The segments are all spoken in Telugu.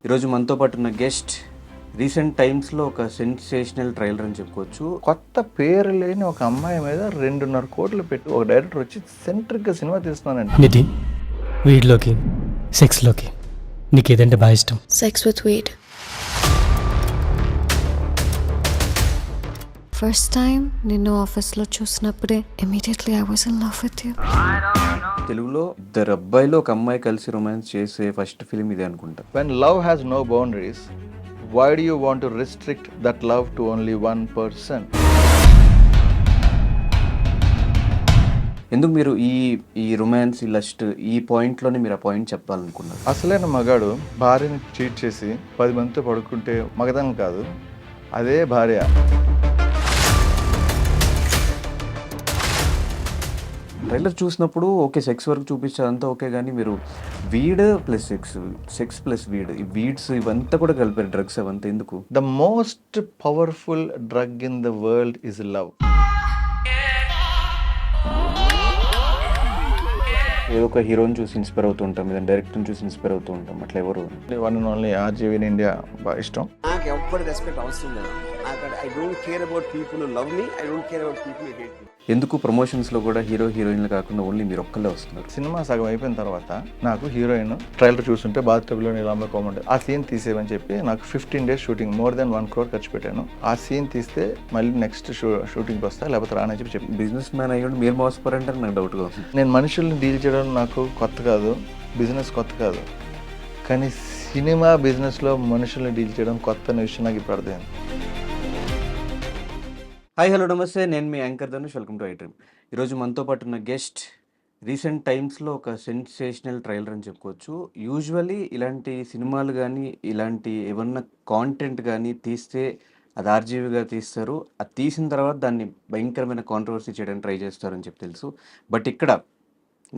ఈరోజు మనతో పాటు ఉన్న గెస్ట్ రీసెంట్ టైమ్స్లో ఒక సెన్సేషనల్ ట్రైలర్ అని చెప్పుకోవచ్చు. కొత్త పేరు లేని ఒక అమ్మాయి మీద 2.5 కోట్లు పెట్టి ఒక డైరెక్టర్ వచ్చి సెంట్రిక్గా సినిమా తీస్తున్నానండి. నిధి, వీడిలోకి సెక్స్లోకి నీకు ఏదంటే బాగా ఇష్టం? Sex with weed. First time నిన్ను ఆఫీస్లో చూసినప్పుడే immediately I was in love with you. తెలుగులో ఇద్దరు అబ్బాయిలు ఒక అమ్మాయి కలిసి రొమాన్స్ చేసే ఫస్ట్ ఫిలిం ఇదే అనుకుంటా. When love has no boundaries, why do you want to restrict that love to only one person? ఎందుకు మీరు ఈ రొమాన్స్, ఈ లస్ట్, ఈ పాయింట్లోనే మీరు ఆ పాయింట్ చెప్పాలనుకున్నారు? అసలైన మగాడు భార్యని చీట్ చేసి 10 మందితో పడుకుంటే మగతనం కాదు, అదే భార్య. ట్రైలర్ చూసినప్పుడు ఓకే సెక్స్ వరకు చూపించారంతా ఓకే, కానీ మీరు weed plus sex plus weed, ఈ వీడ్స్ ఇవంతా కూడా కలిపారు, డ్రగ్స్ అవంతా ఎందుకు? The most powerful drug in the world is love. ఏదో ఒక హీరోని చూసి ఇన్స్పైర్ అవుతూ ఉంటాం, ఏదైనా డైరెక్టర్ని చూసి ఇన్స్పైర్ అవుతూ ఉంటాం, అట్లా ఎవరు? One and only RGV in India బాగా ఇష్టం. నాకు ఎవ్వరి రెస్పెక్ట్ అవసరం లేదు. I don't care about people who love me, I don't care about people who hate me. ఎందుకు ప్రమోషన్స్లో కూడా హీరో హీరోయిన్లు కాకుండా ఓన్లీ మీరు ఒక్కళ్ళే వస్తున్నారు? సినిమా సగం అయిపోయిన తర్వాత నాకు హీరోయిన్ ట్రైలర్ చూస్తుంటే బాత్టబ్లో నీళ్ళమ్మ కోమంటే ఆ సీన్ తీసేవని చెప్పి నాకు 15 days shooting, more than 1 crore ఖర్చు పెట్టాను. ఆ సీన్ తీస్తే మళ్ళీ నెక్స్ట్ షూటింగ్కి వస్తా, లేకపోతే రానని చెప్పి బిజినెస్ మ్యాన్ అయ్యండి మీరు మోసపోరంటే నాకు డౌట్గా ఉంది. నేను మనుషుల్ని డీల్ చేయడం నాకు కొత్త కాదు, బిజినెస్ కొత్త కాదు, కానీ సినిమా బిజినెస్లో మనుషుల్ని డీల్ చేయడం కొత్త అనే విషయం నాకు ఇప్పుడు అర్థమైంది. హాయ్ హలో నమస్తే, నేను మీ anchor Dhanush, welcome to iDream. ఈరోజు మనతో పాటు ఉన్న గెస్ట్ రీసెంట్ టైమ్స్లో ఒక సెన్సేషనల్ ట్రైలర్ అని చెప్పుకోవచ్చు. యూజువలీ ఇలాంటి సినిమాలు కానీ ఇలాంటి ఏమన్నా కాంటెంట్ కానీ తీస్తే అది ఆర్జీవిగా తీస్తారు, అది తీసిన తర్వాత దాన్ని భయంకరమైన కాంట్రవర్సీ చేయడానికి ట్రై చేస్తారని చెప్పి తెలుసు. బట్ ఇక్కడ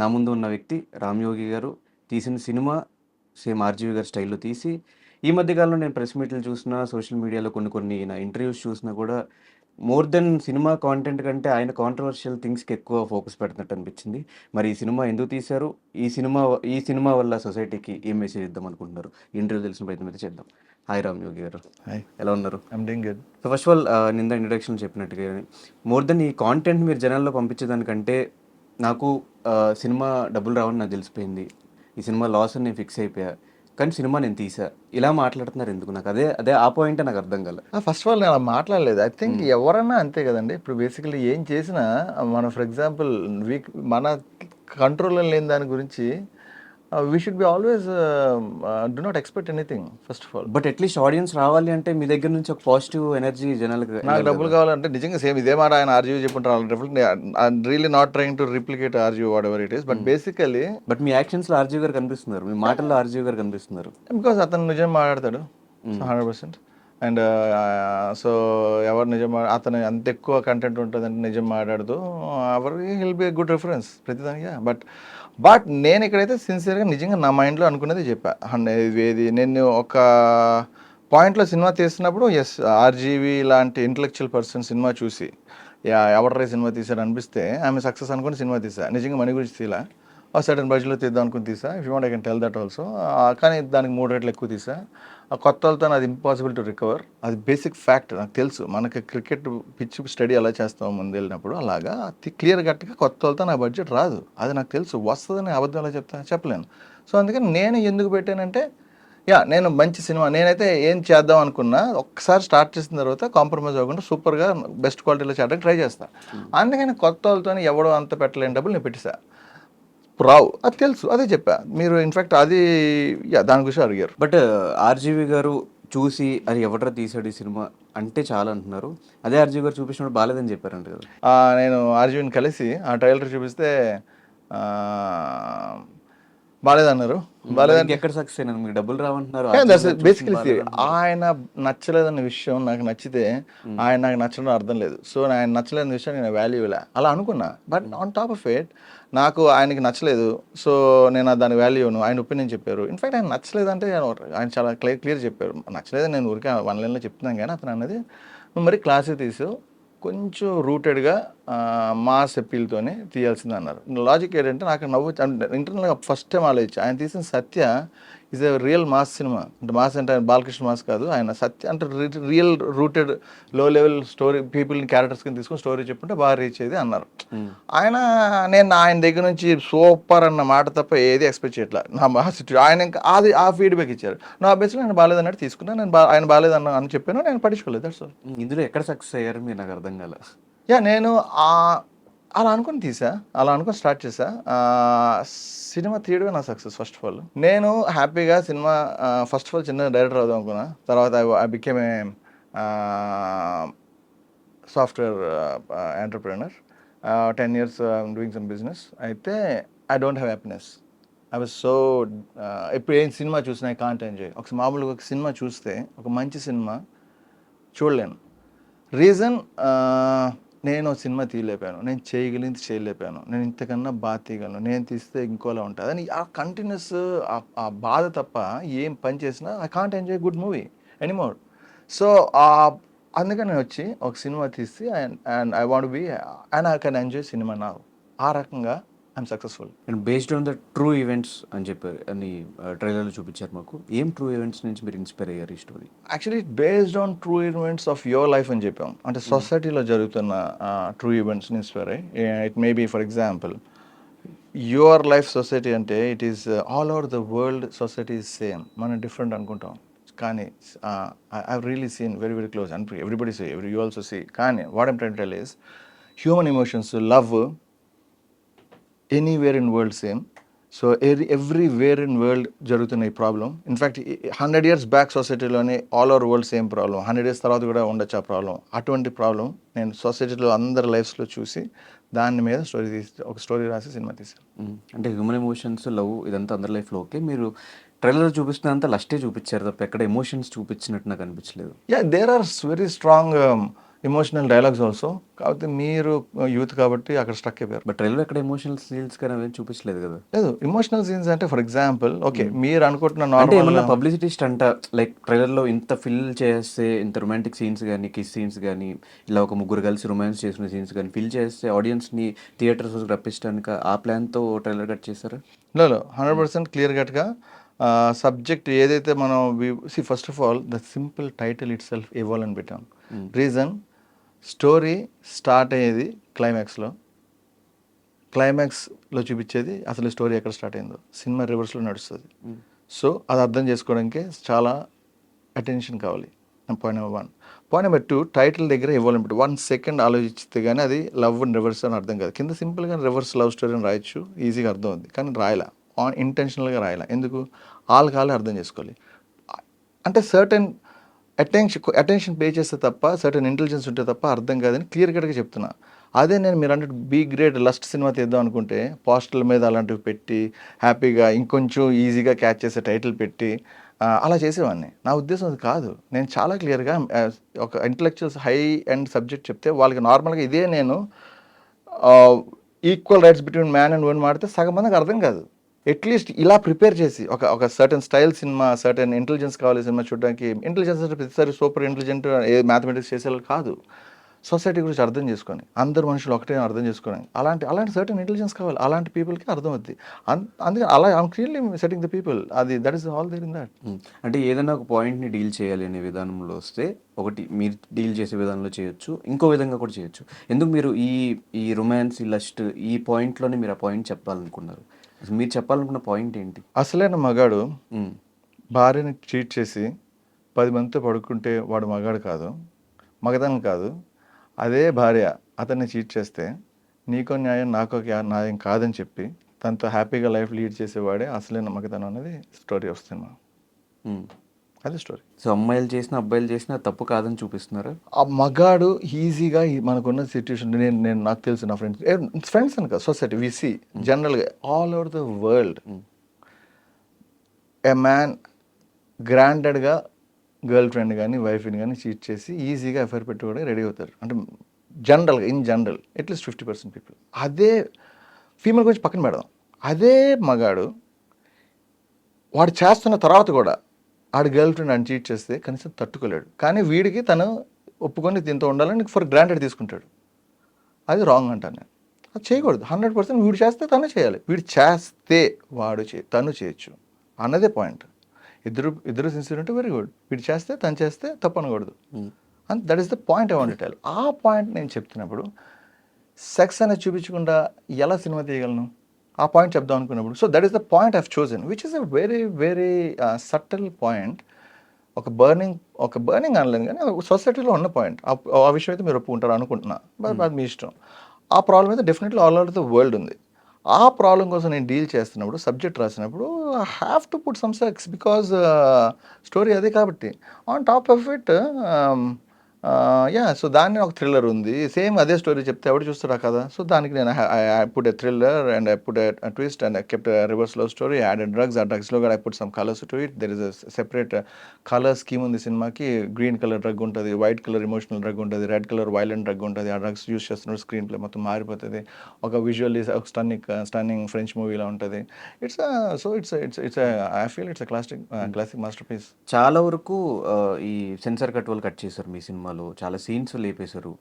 నా ముందు ఉన్న వ్యక్తి రామ్యోగి గారు తీసిన సినిమా సేమ్ ఆర్జీవి గారి స్టైల్లో తీసి, ఈ మధ్యకాలంలో నేను ప్రెస్ మీట్లు చూసినా, సోషల్ మీడియాలో కొన్ని నా ఇంటర్వ్యూస్ చూసినా కూడా మోర్ దెన్ సినిమా కాంటెంట్ కంటే ఆయన కాంట్రవర్షియల్ థింగ్స్కి ఎక్కువ ఫోకస్ పెడుతున్నట్టు అనిపించింది. మరి ఈ సినిమా ఎందుకు తీశారు, ఈ సినిమా వల్ల సొసైటీకి ఏం మెసేజ్ ఇద్దాం అనుకుంటున్నారు, ఇంటర్వ్యూ తెలిసిన ప్రయత్నం అయితే చేద్దాం. హాయ్ రామ్యోగి గారు, హాయ్, ఎలా ఉన్నారు? I'm doing good. So first of all నింద ఇంట్రడక్షన్ చెప్పినట్టుగా మోర్ దెన్ ఈ కాంటెంట్ మీరు జనాల్లో పంపించేదానికంటే నాకు సినిమా డబ్బులు రావని నాకు తెలిసిపోయింది, ఈ సినిమా లాస్ అని నేను ఫిక్స్ అయిపోయా, కానీ సినిమా నేను తీసా, ఇలా మాట్లాడుతున్నారు ఎందుకు? నాకు అదే ఆ పాయింట్ నాకు అర్థం కాలే. ఫస్ట్ ఆఫ్ ఆల్ నేను అలా మాట్లాడలేదు. ఐ థింక్ ఎవరన్నా అంతే కదండి. ఇప్పుడు బేసికలీ ఏం చేసినా మనం ఫర్ ఎగ్జాంపుల్ మన కంట్రోల్లో లేని దాని గురించి we should be always do not expect anything first of all. But at least audience రావాలి అంటే మీ దగ్గర నుంచి ఒక పాజిటివ్ ఎనర్జీ జనాలకు. నాకు డబ్బులు కావాలంటే నిజంగా సేమ్ ఇదే మాట ఆయన ఆర్జీవి చెప్పుకుంటారు. Really not trying to replicate RGV whatever it is, but basically but మీ యాక్షన్స్లో ఆర్జీవి గారు కనిపిస్తున్నారు, మీ మాటల్లో ఆర్జీవి గారు కనిపిస్తున్నారు. బికాస్ అతను నిజం మాట్లాడతాడు 100%. అండ్ సో ఎవరు నిజం అతను అంత ఎక్కువ కంటెంట్ ఉంటుందంటే నిజం మాట్లాడుతూ ఎవరు విల్ బి గుడ్ రిఫరెన్స్ ప్రతిదానికి. బట్ నేను ఇక్కడైతే సిన్సియర్గా నిజంగా నా మైండ్లో అనుకున్నది చెప్పా. ఇది నేను ఒక పాయింట్లో సినిమా తీస్తున్నప్పుడు ఎస్ ఆర్జీవి లాంటి ఇంటలెక్చువల్ పర్సన్ సినిమా చూసి ఎవడరే సినిమా తీసాడు అనిపిస్తే ఆమె సక్సెస్ అనుకుని సినిమా తీసా. నిజంగా మనీ గురించి తీలా, సడన్ బడ్జెట్లో తీద్దాం అనుకుని తీసా. If you want I can tell that also. కానీ దానికి 3 రెట్లు ఎక్కువ తీసా. ఆ కొత్త వాళ్ళతో అది ఇంపాసిబుల్ టు రికవర్, అది బేసిక్ ఫ్యాక్ట్ నాకు తెలుసు. మనకి క్రికెట్ పిచ్ స్టడీ ఎలా చేస్తాం ముందు వెళ్ళినప్పుడు, అలాగా క్లియర్ కట్గా కొత్త వాళ్ళతో నా బడ్జెట్ రాదు, అది నాకు తెలుసు. వస్తుందని అబద్ధం ఎలా చెప్పలేను. సో అందుకని నేను ఎందుకు పెట్టానంటే నేను మంచి సినిమా నేనైతే ఏం చేద్దాం అనుకున్నా ఒక్కసారి స్టార్ట్ చేసిన తర్వాత కాంప్రమైజ్ అవ్వకుండా సూపర్గా బెస్ట్ క్వాలిటీలో చేయడానికి ట్రై చేస్తాను. అందుకని కొత్త వాళ్ళతో ఎవడో అంత పెట్టలేని డబ్బులు నేను పెట్టేసా. రావు అది తెలుసు, అదే చెప్పా. మీరు ఇన్ఫాక్ట్ అది దాని గురించి అడిగారు. బట్ ఆర్జీవి గారు చూసి అది ఎవడరా తీసాడు ఈ సినిమా అంటే చాలా అంటున్నారు, అదే ఆర్జీవి గారు చూపించినప్పుడు బాగాలేదని చెప్పారంట కదా. నేను ఆర్జీవిని కలిసి ఆ ట్రైలర్ చూపిస్తే బాగాలేదన్నారు. బాగాలేదంటే ఎక్కడ సక్సెస్ అయినా మీకు డబ్బులు రావంటున్నారు. బేసికలీ ఆయన నచ్చలేదన్న విషయం నాకు నచ్చితే ఆయన నాకు నచ్చడం అర్థం లేదు. సో ఆయన నచ్చలేని విషయం నేను వాల్యూ ఇలా అలా అనుకున్నా. But on top of it నాకు ఆయనకి నచ్చలేదు, సో నేను దాని వాల్యూను ఆయన ఒపీనియన్ చెప్పారు. ఇన్ఫాక్ట్ ఆయన నచ్చలేదంటే ఆయన చాలా క్లియర్ చెప్పారు. నచ్చలేదని నేను ఊరికే 1 లైన్లో చెప్తున్నాను, కానీ అతను అన్నది నువ్వు మరి క్లాసే తీసు, కొంచెం రూటెడ్గా మాస్ అప్పీల్తోనే తీయాల్సింది అన్నారు. లాజిక్ ఏంటంటే నాకు నవ్వు ఇంటర్నల్గా ఫస్ట్ టైం ఆలోచించి ఆయన తీసిన Satya is a real mass cinema. అంటే మాస్ అంటే ఆయన బాలకృష్ణ మాస్ కాదు, ఆయన సత్య అంటే రియల్ రూటెడ్ లో లెవెల్ స్టోరీ పీపుల్ని క్యారెక్టర్స్ కింద తీసుకొని స్టోరీ చెప్పుంటే బాగా రీచ్ అయ్యేది అన్నారు. నేను ఆయన దగ్గర నుంచి సూపర్ అన్న మాట తప్ప ఏది ఎక్స్పెక్ట్ చేయట్లా. నా మాస్ ఆయన ఇంకా అది ఆ ఫీడ్బ్యాక్ ఇచ్చారు. నా బేస్లో నేను బాగాలేదన్నట్టు తీసుకున్నాను. నేను ఆయన బాగాలేదన్న అని చెప్పాను, నేను పట్టించుకోలేదు. That's all. ఇందులో ఎక్కడ సక్సెస్ అయ్యారు మీరు నాకు అర్థం కాల. నేను అలా అనుకుని తీసా, అలా అనుకుని స్టార్ట్ చేశా. సినిమా తీయడమే నా సక్సెస్. ఫస్ట్ ఆఫ్ ఆల్ నేను హ్యాపీగా సినిమా ఫస్ట్ ఆఫ్ ఆల్ చిన్న డైరెక్టర్ అవుదాం అనుకున్నా. తర్వాత I became a software entrepreneur. 10 years doing some business. అయితే I don't have happiness. I was so ఎప్పుడు ఏం సినిమా చూసినా ఐ కాంట్ ఎంజాయ్. ఒక మామూలుగా ఒక సినిమా చూస్తే ఒక మంచి సినిమా చూడలేను. రీజన్ నేను సినిమా తీయలేపాను, నేను చేయగలిగింది చేయలేపాను, నేను ఇంతకన్నా బాగా తీయగలను, నేను తీస్తే ఇంకోలా ఉంటుంది అని ఆ కంటిన్యూస్ ఆ బాధ తప్ప ఏం పని చేసినా I can't enjoy good movie anymore. So అందుకని నేను వచ్చి ఒక సినిమా తీసి and I want be and I can enjoy cinema నా. ఆ రకంగా I'm successful. And based on the true events అని చెప్పారు అని ట్రైలర్లో చూపించారు మాకు. ఏం ట్రూ ఈవెంట్స్ నుంచి మీరు ఇన్స్పైర్ అయ్యారు ఈ story? Actually based on true events of your life అని చెప్పాం. అంటే సొసైటీలో జరుగుతున్న ట్రూ ఈవెంట్స్ని ఇన్స్పైర్ అయ్యి. It may be for example your life society అంటే it is all over the world society is same. మనం డిఫరెంట్ అనుకుంటాం కానీ I really seen very very close and everybody see you also see. కానీ what I'm trying to tell is human emotions, love anywhere in world same. So everywhere in world జరుగుతున్న ఈ ప్రాబ్లం. ఇన్ఫ్యాక్ట్ 100 years బ్యాక్ సొసైటీలోనే all over world same problem. 100 years తర్వాత కూడా ఉండొచ్చు ఆ ప్రాబ్లం. అటువంటి ప్రాబ్లం నేను సొసైటీలో అందరి లైఫ్స్లో చూసి దాని మీద ఒక స్టోరీ రాసి సినిమా తీశాను. అంటే హ్యూమన్ ఎమోషన్స్, లవ్ ఇదంతా అందరి లైఫ్లో ఓకే. మీరు ట్రైలర్ చూపిస్తున్నంత లస్టే చూపించారు తప్ప ఎక్కడ ఎమోషన్స్ చూపించినట్టు నాకు అనిపించలేదు. There are very strong emotional dialogues also. కాకపోతే మీరు యూత్ కాబట్టి అక్కడ స్ట్రక్ అయిపోయారు. బట్ ట్రైలర్ ఎక్కడ ఎమోషనల్ సీన్స్ కానీ అవేం చూపించలేదు కదా. లేదు, ఎమోషనల్ సీన్స్ అంటే ఫర్ ఎగ్జాంపుల్ ఓకే మీరు అనుకుంటున్న అంటే ఏమన్నా నార్మల్ పబ్లిసిటీ స్టంట్ లైక్ ట్రైలర్లో ఇంత ఫిల్ చేస్తే ఇంత రొమాంటిక్ సీన్స్ కానీ కిస్ సీన్స్ కానీ ఇలా ఒక ముగ్గురు కలిసి రొమాన్స్ చేసిన సీన్స్ కానీ ఫిల్ చేస్తే ఆడియన్స్ని థియేటర్స్ రప్పించడానికి ఆ ప్లాన్తో ట్రైలర్ కట్ చేశారు? లేదు, 100% క్లియర్ కట్గా సబ్జెక్ట్ ఏదైతే మనం first of all the simple title it self ఇవ్వాలని పెట్టాం. రీజన్ స్టోరీ స్టార్ట్ అయ్యేది క్లైమాక్స్లో, క్లైమాక్స్లో చూపించేది అసలు స్టోరీ ఎక్కడ స్టార్ట్ అయిందో. సినిమా రివర్స్లో నడుస్తుంది. సో అది అర్థం చేసుకోవడానికి చాలా అటెన్షన్ కావాలి. Point number 1. Point number 2, title దగ్గర ఇవ్వాలన్నట్టు 1 second ఆలోచిస్తే కానీ అది లవ్ అండ్ రివర్స్ అని అర్థం కాదు. కింద సింపుల్గా రివర్స్ లవ్ స్టోరీ అని రాయొచ్చు, ఈజీగా అర్థం అవుతుంది. కానీ రాయలా, ఇంటెన్షనల్గా రాయలా. ఎందుకు? వాళ్ళకి అర్థం చేసుకోవాలి. అంటే సర్టెన్ అటెన్షన్ పే చేస్తే తప్ప, సర్టెన్ ఇంటెలిజెన్స్ ఉంటే తప్ప అర్థం కాదని క్లియర్ కట్గా చెప్తున్నా. అదే నేను మీరు అంటే బీ గ్రేట్ లస్ట్ సినిమా తీద్దాం అనుకుంటే పోస్టర్ల మీద అలాంటివి పెట్టి హ్యాపీగా ఇంకొంచెం ఈజీగా క్యాచ్ చేసే టైటిల్ పెట్టి అలా చేసేవాడిని. నా ఉద్దేశం అది కాదు. నేను చాలా క్లియర్గా ఒక ఇంటలెక్చువల్స్ హై అండ్ సబ్జెక్ట్ చెప్తే వాళ్ళకి నార్మల్గా ఇదే నేను equal rights between man and women మాడితే సగం మందికి అర్థం కాదు. అట్లీస్ట్ ఇలా ప్రిపేర్ చేసి ఒక certain style cinema, certain intelligence కావాలి సినిమా చూడడానికి. ఇంటెలిజెన్స్ అంటే ప్రతిసారి సూపర్ ఇంటెలిజెంట్ ఏ మ్యాథమెటిక్స్ చేసేవాళ్ళు కాదు. సొసైటీ గురించి అర్థం చేసుకొని అందరు మనుషులు ఒకటే అర్థం చేసుకొని అలాంటి సర్టన్ ఇంటెలిజెన్స్ కావాలి. అలాంటి పీపుల్కి అర్థం అవుద్ది. అందుకని అలా I'm clearly setting the people. అది that is all there in that. అంటే ఏదైనా ఒక పాయింట్ని డీల్ చేయాలి అనే విధానంలో వస్తే ఒకటి మీరు డీల్ చేసే విధానంలో చేయొచ్చు, ఇంకో విధంగా కూడా చేయొచ్చు. ఎందుకు మీరు ఈ రొమాన్స్, ఈ లస్ట్ ఈ పాయింట్లోనే మీరు ఆ పాయింట్ చెప్పాలనుకున్నారు? మీరు చెప్పాలనుకున్న పాయింట్ ఏంటి? అసలైన మగాడు భార్యని చీట్ చేసి 10 మందితో పడుకుంటే వాడు మగాడు కాదు, మగతనం కాదు. అదే భార్య అతన్ని చీట్ చేస్తే నీకో న్యాయం నాకో న్యాయం కాదని చెప్పి తనతో హ్యాపీగా లైఫ్ లీడ్ చేసేవాడే అసలైన మగతనం అనేది స్టోరీ వస్తుంది. అది స్టోరీ. సో అమ్మాయిలు చేసినా అబ్బాయిలు చేసినా తప్పు కాదని చూపిస్తున్నారు. ఆ మగాడు ఈజీగా మనకున్న సిచ్యువేషన్ నేను నాకు తెలుసు, నా ఫ్రెండ్స్ అని కాదు, సొసైటీ వి సీ జనరల్గా all over the world a man గ్రాంటెడ్గా గర్ల్ ఫ్రెండ్ కానీ వైఫ్ని కానీ చీట్ చేసి ఈజీగా ఎఫ్ఐఆర్ పెట్టుకోవడానికి రెడీ అవుతారు. అంటే జనరల్గా ఇన్ జనరల్ అట్లీస్ట్ 50% పీపుల్. అదే ఫీమేల్ గురించి పక్కన పెడదాం. అదే మగాడు వాడు చేస్తున్న తర్వాత కూడా ఆడి గర్ల్ ఫ్రెండ్ అని చీట్ చేస్తే కనీసం తట్టుకోలేడు. కానీ వీడికి తను ఒప్పుకొని దీంతో ఉండాలని ఫర్ గ్రాంటెడ్ తీసుకుంటాడు. అది రాంగ్ అంటాను నేను. అది చేయకూడదు. 100% వీడు చేస్తే తను చేయాలి, వీడు చేస్తే తను చేయొచ్చు అన్నదే పాయింట్. ఇద్దరు సిన్సియర్ ఉంటే వెరీ గుడ్, వీడు చేస్తే తను చేస్తే తప్పు అనకూడదు. And that is the point I want tell. ఆ పాయింట్ నేను చెప్తున్నప్పుడు సెక్స్ అనేది చూపించకుండా ఎలా సినిమా తీయగలను, ఆ పాయింట్ చెప్దాం అనుకున్నప్పుడు, so that is the point I've chosen, which is a very very subtle point. ఒక బర్నింగ్ అనలేను కానీ సొసైటీలో ఉన్న పాయింట్. ఆ విషయం అయితే మీరు ఒప్పుకుంటారు అనుకుంటున్నా, బట్ అది మీ ఇష్టం. ఆ ప్రాబ్లం అయితే definitely all over the world ఉంది. ఆ ప్రాబ్లం కోసం నేను డీల్ చేస్తున్నప్పుడు, సబ్జెక్ట్ రాసినప్పుడు I have to put some sex, because story అదే కాబట్టి. On top of it so దాన్ని ఒక థ్రిల్లర్ ఉంది, సేమ్ అదే స్టోరీ చెప్తే ఎవడు చూస్తాడా కదా. సో దానికి నేను I put a thriller and I put a twist and I kept reverse love story, added drugs. ఆ డ్రగ్స్లో కూడా I put some colours to it. There is a separate colour scheme ఉంది సినిమాకి. గ్రీన్ కలర్ డ్రగ్ ఉంటుంది, వైట్ కలర్ ఎమోషనల్ డ్రగ్ ఉంటుంది, రెడ్ కలర్ వైలెంట్ డ్రగ్ ఉంటుంది. ఆ డ్రగ్స్ యూస్ చేస్తున్నప్పుడు స్క్రీన్ ప్లే మొత్తం మారిపోతుంది. ఒక విజువల్లీ ఒక స్టన్నింగ్ ఫ్రెంచ్ మూవీలా ఉంటుంది. I feel it's classic masterpiece. చాలా వరకు ఈ సెన్సార్ కట్ వాళ్ళు కట్ చేశారు మీ సినిమాలో, చాలా సీన్స్ లేపేశారు.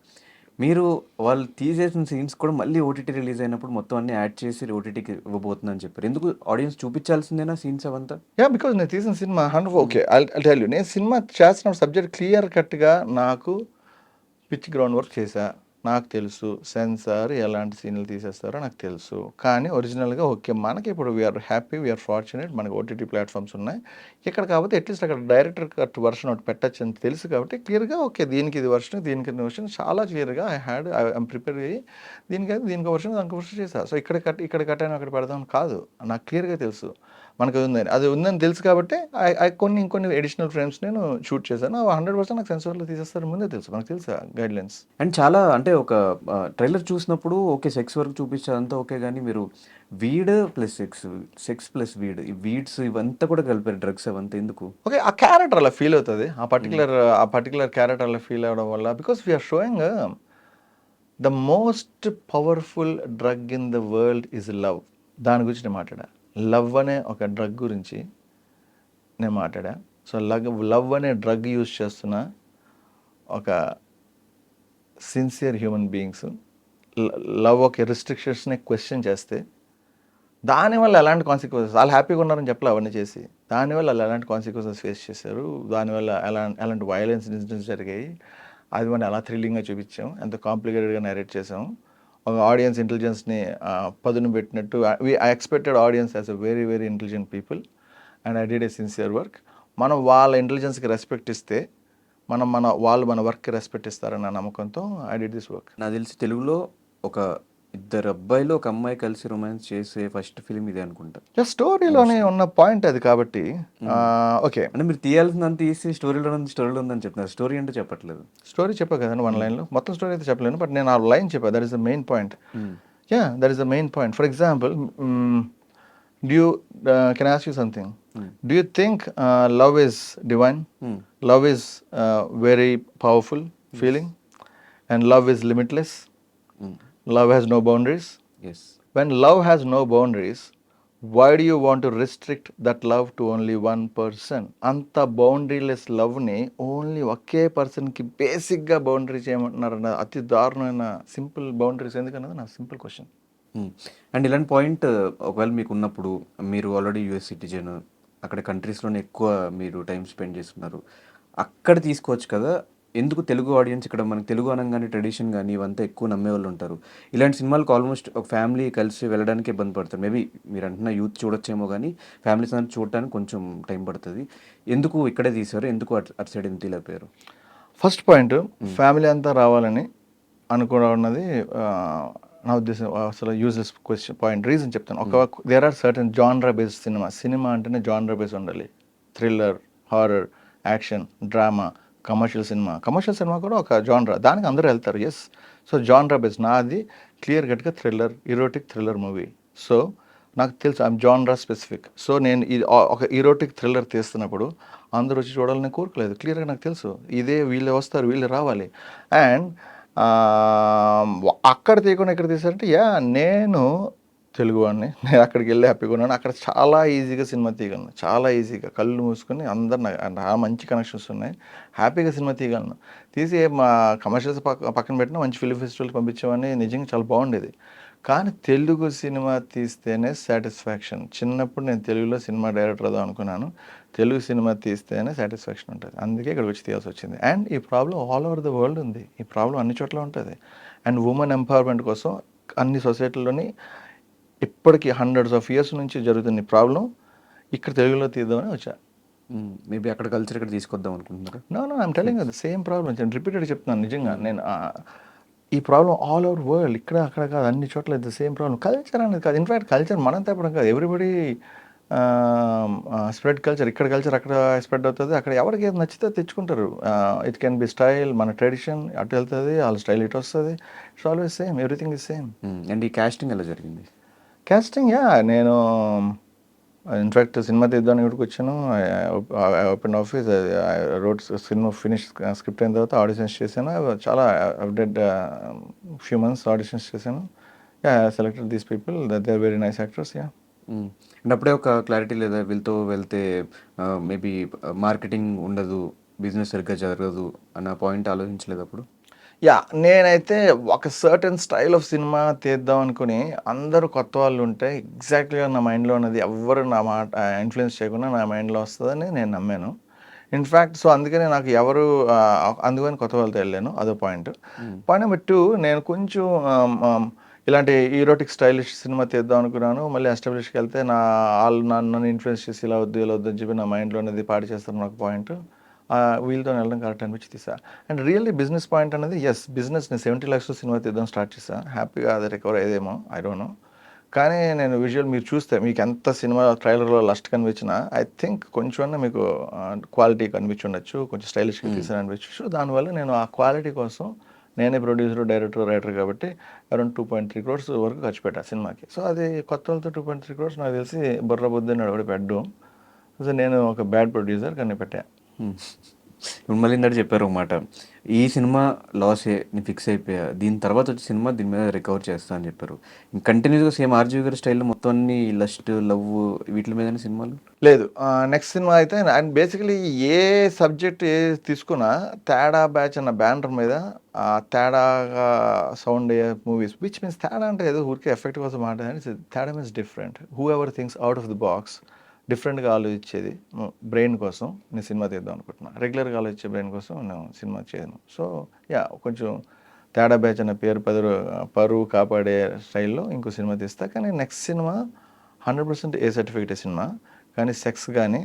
మీరు వాళ్ళు తీసేసిన సీన్స్ కూడా మళ్ళీ ఓటీటీ రిలీజ్ అయినప్పుడు మొత్తం అన్ని యాడ్ చేసి ఓటీటీకి ఇవ్వబోతుందని చెప్పారు. ఎందుకు ఆడియన్స్ చూపించాల్సిందేనా సీన్స్ అవంతా? బికాజ్ నేను తీసిన cinema 100 okay. I tell you, నేను సినిమా చేస్తున్న సబ్జెక్ట్ క్లియర్ కట్గా నాకు పిచ్ గ్రౌండ్ వర్క్ చేశా. నాకు తెలుసు సెన్సార్ ఎలాంటి సీన్లు తీసేస్తారో నాకు తెలుసు. కానీ ఒరిజినల్గా ఓకే, మనకి ఇప్పుడు వీఆర్ హ్యాపీ, వీఆర్ ఫార్చునేట్, మనకి ఓటీటీ ప్లాట్ఫామ్స్ ఉన్నాయి ఇక్కడ. కాబట్టి అట్లీస్ట్ అక్కడ డైరెక్టర్ కట్ వర్షన్ ఒకటి పెట్టచ్చు అని తెలుసు. కాబట్టి క్లియర్గా ఓకే, దీనికి ఇది వర్షన్, దీనికి ఇది వర్షన్, చాలా క్లియర్గా ఐఎమ్ ప్రిపేర్ అయ్యి దీనికి వర్షన్, దానికి వర్షన్ చేశాను. సో ఇక్కడ కట్టాను అక్కడ పెడదాం కాదు, నాకు క్లియర్గా తెలుసు మనకు ఉందని. అది ఉందని తెలుసు కాబట్టి ఇంకొన్ని ఎడిషనల్ ఫ్రేమ్స్ నేను షూట్ చేశాను. 100% నాకు సెన్సార్లో తీసేస్తారు ముందే తెలుసు, మనకు తెలుసు గైడ్ లైన్స్. అండ్ చాలా అంటే ఒక ట్రైలర్ చూసినప్పుడు ఓకే సెక్స్ వరకు చూపించారంతా ఓకే, కానీ మీరు వీడ్ ప్లస్ సెక్స్ ప్లస్ ఈ వీడ్స్ ఇవంతా కూడా కలిపారు, డ్రగ్స్ అవంతా ఎందుకు? ఓకే, ఆ క్యారెక్టర్ అలా ఫీల్ అవుతుంది, ఆ పర్టికులర్ క్యారెక్టర్ అలా ఫీల్ అవ్వడం వల్ల. Because we are showing the most powerful drug in the world is love. దాని గురించి నేను మాట్లాడా. లవ్ అనే ఒక డ్రగ్ గురించి నేను మాట్లాడా. సో లవ్ అనే డ్రగ్ యూజ్ చేస్తున్న ఒక సిన్సియర్ హ్యూమన్ బీయింగ్స్ లవ్ ఒక రిస్ట్రిక్షన్స్ని క్వశ్చన్ చేస్తే దానివల్ల ఎలాంటి కాన్సిక్వెన్సెస్, వాళ్ళు హ్యాపీగా ఉన్నారని చెప్పలే అవన్నీ చేసి, దానివల్ల వాళ్ళు ఎలాంటి కాన్సిక్వెన్సెస్ ఫేస్ చేశారు, దానివల్ల ఎలాంటి వైలెన్స్ ఇన్సిడెంట్స్ జరిగాయి, అది మనం ఎలా థ్రిల్లింగ్గా చూపించాం, ఎంత కాంప్లికేటెడ్గా నరేట్ చేసాం. ఒక ఆడియన్స్ ఇంటెలిజెన్స్ని పదును పెట్టినట్టు. I expected audience as a very very intelligent people and I did a sincere work. మనం వాళ్ళ ఇంటెలిజెన్స్కి రెస్పెక్ట్ ఇస్తే వాళ్ళు మన వర్క్కి రెస్పెక్ట్ ఇస్తారన్న నమ్మకంతో ఐ డిడ్ దిస్ వర్క్. నాకు తెలిసి తెలుగులో ఒక ఇద్దరు అబ్బాయిలు ఒక అమ్మాయి కలిసి రొమాన్స్ చేసే ఫస్ట్ ఫిలిం ఇదే అనుకుంటా. స్టోరీలోనే ఉన్న పాయింట్ అది కాబట్టి. ఓకే, అంటే మీరు తీయాల్సిందంత తీసి స్టోరీలో ఉందని చెప్తున్నారు, స్టోరీ అంటే చెప్పట్లేదు. స్టోరీ చెప్పా కదండి 1 లైన్లో, మొత్తం స్టోరీ అయితే చెప్పలేను, బట్ నేను ఆ లైన్ చెప్పా. That is the main point. That is the main point. For example, can I ask you something? Do you think love is divine? Love is very powerful feeling, and love is limitless. Love has no boundaries. Yes. When love has no boundaries, why do you want to restrict that love to only one person? అంత బౌండరీలెస్ లవ్ని ఓన్లీ ఒకే పర్సన్కి బేసిక్గా బౌండరీ చేయమంటున్నారన్న అతి దారుణమైన సింపుల్ బౌండరీస్ ఎందుకన్నది నా సింపుల్ క్వశ్చన్. అండ్ ఇలాంటి పాయింట్ ఒకవేళ మీకు ఉన్నప్పుడు, మీరు ఆల్రెడీ యూఎస్ సిటిజన్, అక్కడ కంట్రీస్లోనే ఎక్కువ మీరు టైం స్పెండ్ చేస్తున్నారు, అక్కడ తీసుకోవచ్చు కదా, ఎందుకు తెలుగు ఆడియన్స్ ఇక్కడ మనకి తెలుగు అనగానే ట్రెడిషన్ కానీ ఇవంతా ఎక్కువ నమ్మే వాళ్ళు ఉంటారు. ఇలాంటి సినిమాలకు ఆల్మోస్ట్ ఒక ఫ్యామిలీ కలిసి వెళ్ళడానికి ఇబ్బంది పడతారు. మేబీ మీరు అంటున్న యూత్ చూడొచ్చేమో, కానీ ఫ్యామిలీస్ అందరూ చూడటానికి కొంచెం టైం పడుతుంది. ఎందుకు ఇక్కడే తీశారు, ఎందుకు అటు సైడ్ ఎందుకు తీలేకపోయారు? ఫస్ట్ పాయింట్, ఫ్యామిలీ అంతా రావాలని అనుకున్నది నా ఉద్దేశం అసలు యూజ్లెస్ పాయింట్. రీజన్ చెప్తాను. There are certain genre based cinema అంటేనే జానరా బేస్ ఉండాలి. Thriller, horror, action, drama, commercial cinema కూడా ఒక జానరా, దానికి అందరూ వెళ్తారు. Yes, so genre base. నాది క్లియర్ కట్గా ఇరోటిక్ థ్రిల్లర్ మూవీ. సో నాకు తెలుసు ఐఎమ్ జానరా స్పెసిఫిక్. సో నేను ఒక ఇరోటిక్ థ్రిల్లర్ తీస్తున్నప్పుడు అందరూ వచ్చి చూడాలని కోరుకోలేదు. క్లియర్గా నాకు తెలుసు ఇదే వీళ్ళు వస్తారు, వీళ్ళు రావాలి. అండ్ అక్కడ తీయకుండా ఇక్కడ తీసారంటే నేను తెలుగు వాడిని, నేను అక్కడికి వెళ్ళి హ్యాపీగా ఉన్నాను. అక్కడ చాలా ఈజీగా సినిమా తీయగలను, చాలా ఈజీగా కళ్ళు మూసుకొని అందరు నా మంచి కనెక్షన్స్ ఉన్నాయి, హ్యాపీగా సినిమా తీయగలను. తీసి మా కమర్షియల్స్ పక్కన పెట్టిన మంచి ఫిల్మ్ ఫెస్టివల్కి పంపించేవాడిని, నిజంగా చాలా బాగుండేది. కానీ తెలుగు సినిమా తీస్తేనే సాటిస్ఫాక్షన్. చిన్నప్పుడు నేను తెలుగులో సినిమా డైరెక్టర్ అవుదాం అనుకున్నాను, తెలుగు సినిమా తీస్తేనే సాటిస్ఫాక్షన్ ఉంటుంది, అందుకే ఇక్కడికి వచ్చి తీయాల్సి వచ్చింది. అండ్ ఈ problem all over the world ఉంది, ఈ ప్రాబ్లం అన్ని చోట్ల ఉంటుంది. అండ్ ఉమెన్ ఎంపవర్మెంట్ కోసం అన్ని సొసైటీలోని ఇప్పటికీ హండ్రెడ్స్ ఆఫ్ ఇయర్స్ నుంచి జరుగుతున్న ఈ ప్రాబ్లం ఇక్కడ తెలుగులో తీద్దామని వచ్చా. మేబీ అక్కడ కల్చర్ ఇక్కడ తీసుకొద్దాం అనుకుంటున్నారు. No I'm telling the same problem. నేను రిపీటెడ్ చెప్తున్నాను నిజంగా. నేను ఈ ప్రాబ్లం ఆల్ ఓవర్ వరల్డ్, ఇక్కడ అక్కడ కాదు, అన్ని చోట్ల ద సేమ్ ప్రాబ్లం. కల్చర్ అనేది కాదు, ఇన్ఫ్యాక్ట్ కల్చర్ మనం తప్పడం కాదు, ఎవ్రీబడి స్ప్రెడ్ కల్చర్. ఇక్కడ కల్చర్ అక్కడ స్ప్రెడ్ అవుతుంది, అక్కడ ఎవరికి ఏది నచ్చితే తెచ్చుకుంటారు. ఇట్ కెన్ బి స్టైల్, మన ట్రెడిషన్ అటు వెళ్తుంది, వాళ్ళ స్టైల్ ఇటు వస్తుంది. It's always same, everything is same. And ఈ కాస్టింగ్ ఎలా జరిగింది? కాస్టింగ్ నేను ఇన్ఫ్యాక్ట్ సినిమా తీద్దామని ఇక్కడికి వచ్చాను. I open office, I wrote cinema finish script అయిన తర్వాత ఆడిషన్స్ చేశాను. చాలా అప్డేట్ ఫ్యూ మంత్స్ ఆడిషన్స్ చేశాను. Selected these people, they are very nice actors. And అప్పుడే ఒక క్లారిటీ లేదా వీళ్ళతో వెళ్తే మేబీ మార్కెటింగ్ ఉండదు, బిజినెస్ సరిగ్గా జరగదు అన్న పాయింట్ ఆలోచించలేదు అప్పుడు? నేనైతే ఒక సర్టెన్ స్టైల్ ఆఫ్ సినిమా తీద్దాం అనుకుని, అందరూ కొత్త వాళ్ళు ఉంటే ఎగ్జాక్ట్గా నా మైండ్లో ఉన్నది ఎవ్వరు నా మాట ఇన్ఫ్లుయెన్స్ చేయకుండా నా మైండ్లో వస్తుందని నేను నమ్మాను. ఇన్ఫ్యాక్ట్ సో అందుకనే నాకు ఎవరు అందుకని కొత్త వాళ్ళతో వెళ్ళాను, అదో పాయింట్. పాయింట్ నెంబర్ 2, నేను కొంచెం ఇలాంటి ఈరోటిక్ స్టైలిష్ సినిమా తీద్దాం అనుకున్నాను. మళ్ళీ ఎస్టాబ్లిష్కి వెళ్తే వాళ్ళు నన్ను ఇన్ఫ్లుయెన్స్ చేసి ఇలా వద్దు అని చెప్పి నా మైండ్లో అనేది పాడి చేస్తారు నాకు పాయింట్. వీళ్ళతో వెళ్ళడం కరెక్ట్ అనిపించి తీసా. అండ్ రియల్లీ బిజినెస్ పాయింట్ అనేది, బిజినెస్ నేను 70 lakhs సినిమా తీద్దాం స్టార్ట్ చేసా. హ్యాపీగా అది రికవర్ అయ్యేదేమో, ఐ డోంట్ నో. కానీ నేను విజువల్ మీరు చూస్తే మీకు ఎంత సినిమా ట్రైలర్లో లస్ట్ కనిపించినా ఐ థింక్ కొంచెం మీకు క్వాలిటీ కనిపించి ఉండొచ్చు, కొంచెం స్టైలిష్గా తీసాను అనిపించచ్చు. దానివల్ల నేను ఆ క్వాలిటీ కోసం నేనే ప్రొడ్యూసర్, డైరెక్టర్, రైటర్ కాబట్టి అరౌండ్ 2.3 crores వరకు ఖర్చు పెట్టా సినిమాకి. సో అది కొత్త వాళ్ళతో 2.3 crores నాకు తెలిసి బుర్ర బుద్ధి నడవడి పెట్టడం. సో నేను ఒక బ్యాడ్ ప్రొడ్యూసర్ కానీ పెట్టా. ఇప్పుడు మళ్ళీ ఇందాక చెప్పారు ఒక మాట, ఈ సినిమా లాసే నేను ఫిక్స్ అయిపోయా, దీని తర్వాత వచ్చే సినిమా దీని మీద రికవర్ చేస్తా అని చెప్పారు. కంటిన్యూస్గా సేమ్ ఆర్జీవి గారి స్టైల్లో మొత్తం అన్ని లస్ట్, లవ్ వీటి మీద సినిమాలు లేదు. నెక్స్ట్ సినిమా అయితే అండ్ బేసికలీ ఏ సబ్జెక్ట్ ఏ తీసుకున్నా తేడా బ్యాచ్ అన్న బ్యానర్ మీద తేడాగా సౌండ్ అయ్యే మూవీస్, విచ్ మీన్స్ తేడా అంటే ఏదో ఊరికే ఎఫెక్ట్ కోసం మాట, తేడా means different. Who ever things out of the box, డిఫరెంట్గా ఆలోచించేది బ్రెయిన్ కోసం నేను సినిమా తీద్దాం అనుకుంటున్నాను. రెగ్యులర్గా ఆలోచించే బ్రెయిన్ కోసం నేను సినిమా చేయను. సో కొంచెం తేడా బ్యాచ్ అన్న పేరు పరువు కాపాడే స్టైల్లో ఇంకో సినిమా తీస్తా. కానీ నెక్స్ట్ సినిమా 100% ఏ సర్టిఫికేట్ సినిమా, కానీ సెక్స్ కానీ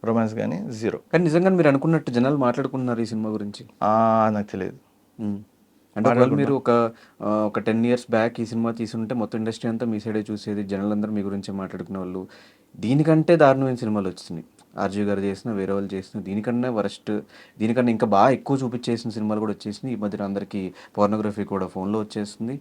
రొమాన్స్ కానీ 0. కానీ నిజంగా మీరు అనుకున్నట్టు జనాలు మాట్లాడుకుంటున్నారు ఈ సినిమా గురించి? నాకు తెలియదు. అంటే ఒకవేళ మీరు ఒక 10 years బ్యాక్ ఈ సినిమా తీసుంటే మొత్తం ఇండస్ట్రీ అంతా మీ సైడే చూసేది, జనాలందరూ మీ గురించి మాట్లాడుకునే వాళ్ళు. దీనికంటే దారుణమైన సినిమాలు వచ్చినాయి, ఆర్జీవి గారు చేసిన, వేరే వాళ్ళు చేసిన, దీనికన్నా వరస్ట్, దీనికన్నా ఇంకా బాగా ఎక్కువ చూపించేసిన సినిమాలు కూడా వచ్చేసినాయి. ఈ మధ్యన అందరికీ పోర్నోగ్రఫీ కూడా ఫోన్లో వచ్చేస్తుంది.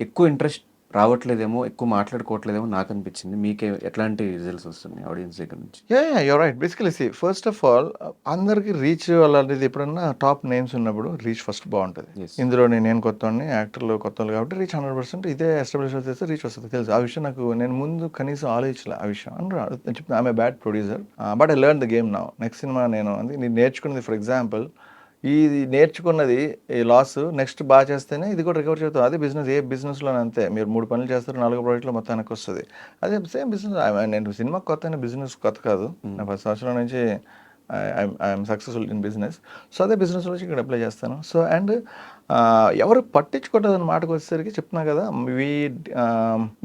ఎక్కువ ఇంట్రెస్ట్ రావట్లేదేమో, ఎక్కువ మాట్లాడుకోవట్లేదేమో నాకు అనిపించింది. మీకే ఎట్లాంటి రిజల్ట్స్ వస్తున్నాయి ఆడియన్స్ దగ్గర నుంచి? You're right. Basically first of all అందరికి రీచ్ అలాంటిది ఎప్పుడన్నా టాప్ నేమ్స్ ఉన్నప్పుడు రీచ్ ఫస్ట్ బాగుంటుంది. ఇందులో నేను కొత్తవాడిని, యాక్టర్లు కొత్త వాళ్ళు కాబట్టి రీచ్ 100%. ఇదే ఎస్టాబ్లిష్ చేస్తే రీచ్ వస్తుంది తెలుసు. ఆ విషయం నాకు నేను ముందు కనీసం ఆలోచించలే ఆ విషయం. అంటే చెప్తున్నా I'm a bad producer but I learn the game now. Next cinema నేను నేర్చుకున్నది, ఫర్ ఎగ్జాంపుల్ ఇది నేర్చుకున్నది ఈ లాస్ నెక్స్ట్ బాగా చేస్తేనే ఇది కూడా రికవర్ చేస్తుంది. అదే బిజినెస్, ఏ బిజినెస్లో అంతే. మీరు 3 పనులు చేస్తారు, 4వ ప్రాజెక్ట్లో మొత్తం వెనక్కి వస్తుంది. అదే సేమ్ బిజినెస్. నేను సినిమా కొత్త అయినా బిజినెస్ కొత్త కాదు. నా 10 సంవత్సరాల నుంచి I'm successful in business. So అదే బిజినెస్ వచ్చి ఇక్కడ అప్లై చేస్తాను. సో అండ్ ఎవరు పట్టించుకోవట్లేదని మాటకు వచ్చేసరికి చెప్తున్నా కదా,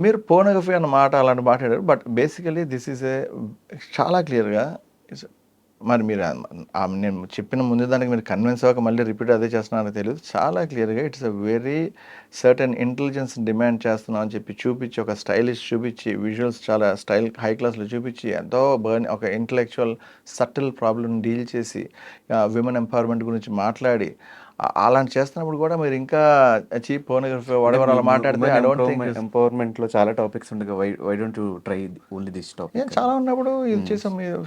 మీరు పోర్నోగ్రఫీ అన్న మాట అలాంటి మాట్లాడారు. బట్ బేసికలీ దిస్ ఈజ్ చాలా క్లియర్గా మరి మీరు నేను చెప్పిన ముందు దానికి మీరు కన్విన్స్ అవ్వక మళ్ళీ రిపీట్ అదే చేస్తున్నారో తెలియదు. చాలా క్లియర్గా it's a very certain intelligence demand చేస్తున్నాం అని చెప్పి చూపించి, ఒక స్టైలిష్ చూపించి, విజువల్స్ చాలా స్టైల్ హై క్లాస్లో చూపించి, ఎంతో ఒక ఇంటలెక్చువల్ సటిల్ ప్రాబ్లమ్ డీల్ చేసి, విమెన్ ఎంపవర్మెంట్ గురించి మాట్లాడి అలాంటి చేస్తున్నప్పుడు కూడా మీరు ఇంకా చీప్ పోర్నోగ్రఫీ వాడేవారు అలా మాట్లాడితే ఐ డోంట్ థింక్ ఎంపవర్మెంట్ లో చాలా టాపిక్స్ ఉంటాయి. Why don't you try only this topic? చాలా ఉన్నప్పుడు ఇది చేసాం. మీరు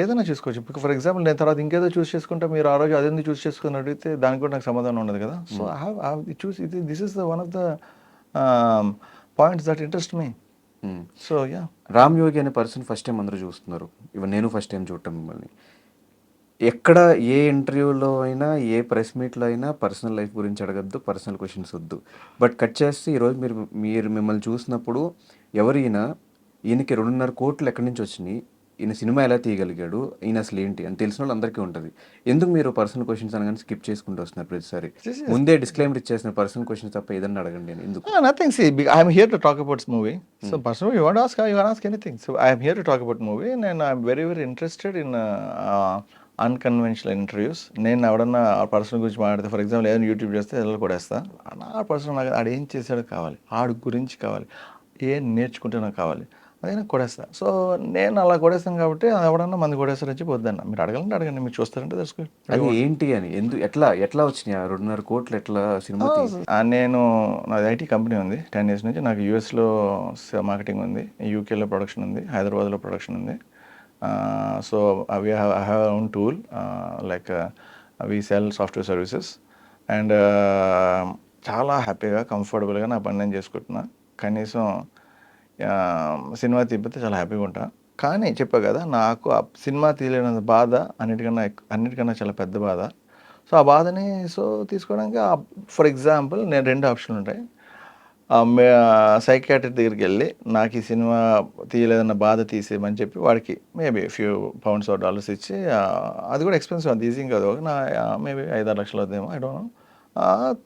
ఏదైనా చూసుకోవచ్చు. ఇప్పుడు ఫర్ ఎగ్జాంపుల్ నేను తర్వాత ఇంకేదో చూస్ చేసుకుంటే మీరు ఆ రోజు అదేంది చూస్ చేసుకుని అడిగితే దానికి కూడా నాకు సమాధానం ఉండదు కదా. So I have choose this is the one of the points that interest me. So yeah. Ram Yogi అనే పర్సన్ ఫస్ట్ టైం అందరూ చూస్తున్నారు. ఈవెన్ నేను ఫస్ట్ టైం చూడటం మిమ్మల్ని. ఎక్కడ ఏ ఇంటర్వ్యూలో అయినా, ఏ ప్రెస్ మీట్‌లో అయినా పర్సనల్ లైఫ్ గురించి అడగొద్దు, పర్సనల్ క్వెషన్స్ వద్దు. బట్ కట్ చేస్తే ఈరోజు మీరు మీరు మిమ్మల్ని చూసినప్పుడు ఎవరీయన? ఈయనకి 2.5 కోట్లు ఎక్కడి నుంచి వచ్చినియి? ఈయన సినిమా ఎలా తీయగలిగాడు? ఈయన అసలేంటి? అని తెలిసినోళ్ళు అందరికీ ఉంటది. ఎందుకు మీరు పర్సనల్ క్వెషన్స్ అనగానే స్కిప్ చేసుకుంటూ వస్తున్నారు ప్రతిసారి? This is ముందే డిస్క్లైమర్ ఇచ్చేసిన పర్సనల్ క్వెషన్స్ తప్ప ఏదన్నా అడగండి అని ఎందుకు? nothing. See, I'm here to talk about this movie. So personally, you want to ask, you can ask anything. So I'm here to talk about movie, and I'm very very interested in unconventional interviews. నేను ఎవడన్నా ఆ పర్సన్ గురించి మాట్లాడితే, ఫర్ ఎగ్జాంపుల్ ఏదైనా యూట్యూబ్ చేస్తే ఎల్ల కొడేస్తా. నా పర్సన్ నాకు ఆడు ఏం చేశాడో కావాలి, ఆడు గురించి కావాలి, ఏం నేర్చుకుంటే నాకు కావాలి, అదే నాకు కొడేస్తా. సో నేను అలా కొడేస్తాను కాబట్టి అది ఎవడన్నా మంది కొడేస్తారని చెప్పి వద్దన్న. మీరు అడగాలంటే అడగండి, మీరు చూస్తారంటే తెలుసుకో. అది ఏంటి అని? ఎట్లా వచ్చినాయి ఆ 2.5 కోట్లు? ఎట్లా సినిమా నేను నాది ఐటీ కంపెనీ ఉంది 10 years నుంచి. నాకు యూఎస్లో మార్కెటింగ్ ఉంది, యూకేలో ప్రొడక్షన్ ఉంది, హైదరాబాద్లో ప్రొడక్షన్ ఉంది. So I have own tool, like we sell software services. And చాలా హ్యాపీగా కంఫర్టబుల్గా నా పని నేను చేసుకుంటున్నా. కనీసం సినిమా తీపితే చాలా హ్యాపీగా ఉంటా. కానీ చెప్పా కదా, నాకు ఆ సినిమా తీయలేనంత బాధ అన్నిటికన్నా చాలా పెద్ద బాధ. సో ఆ బాధని తీసుకోవడానికి ఫర్ ఎగ్జాంపుల్ నేను 2 ఆప్షన్లు ఉంటాయి. సైకియాట్రిస్ట్ దగ్గరికి వెళ్ళి నాకు ఈ సినిమా తీయలేదన్న బాధ తీసేయమని చెప్పి వాడికి maybe few pounds or dollars ఇచ్చి, అది కూడా ఎక్స్పెన్సివ్, అది ఈజీ కాదు, నా మేబీ 5-6 లక్షలు అవుతాయేమో, ఐ డోంట్ నో,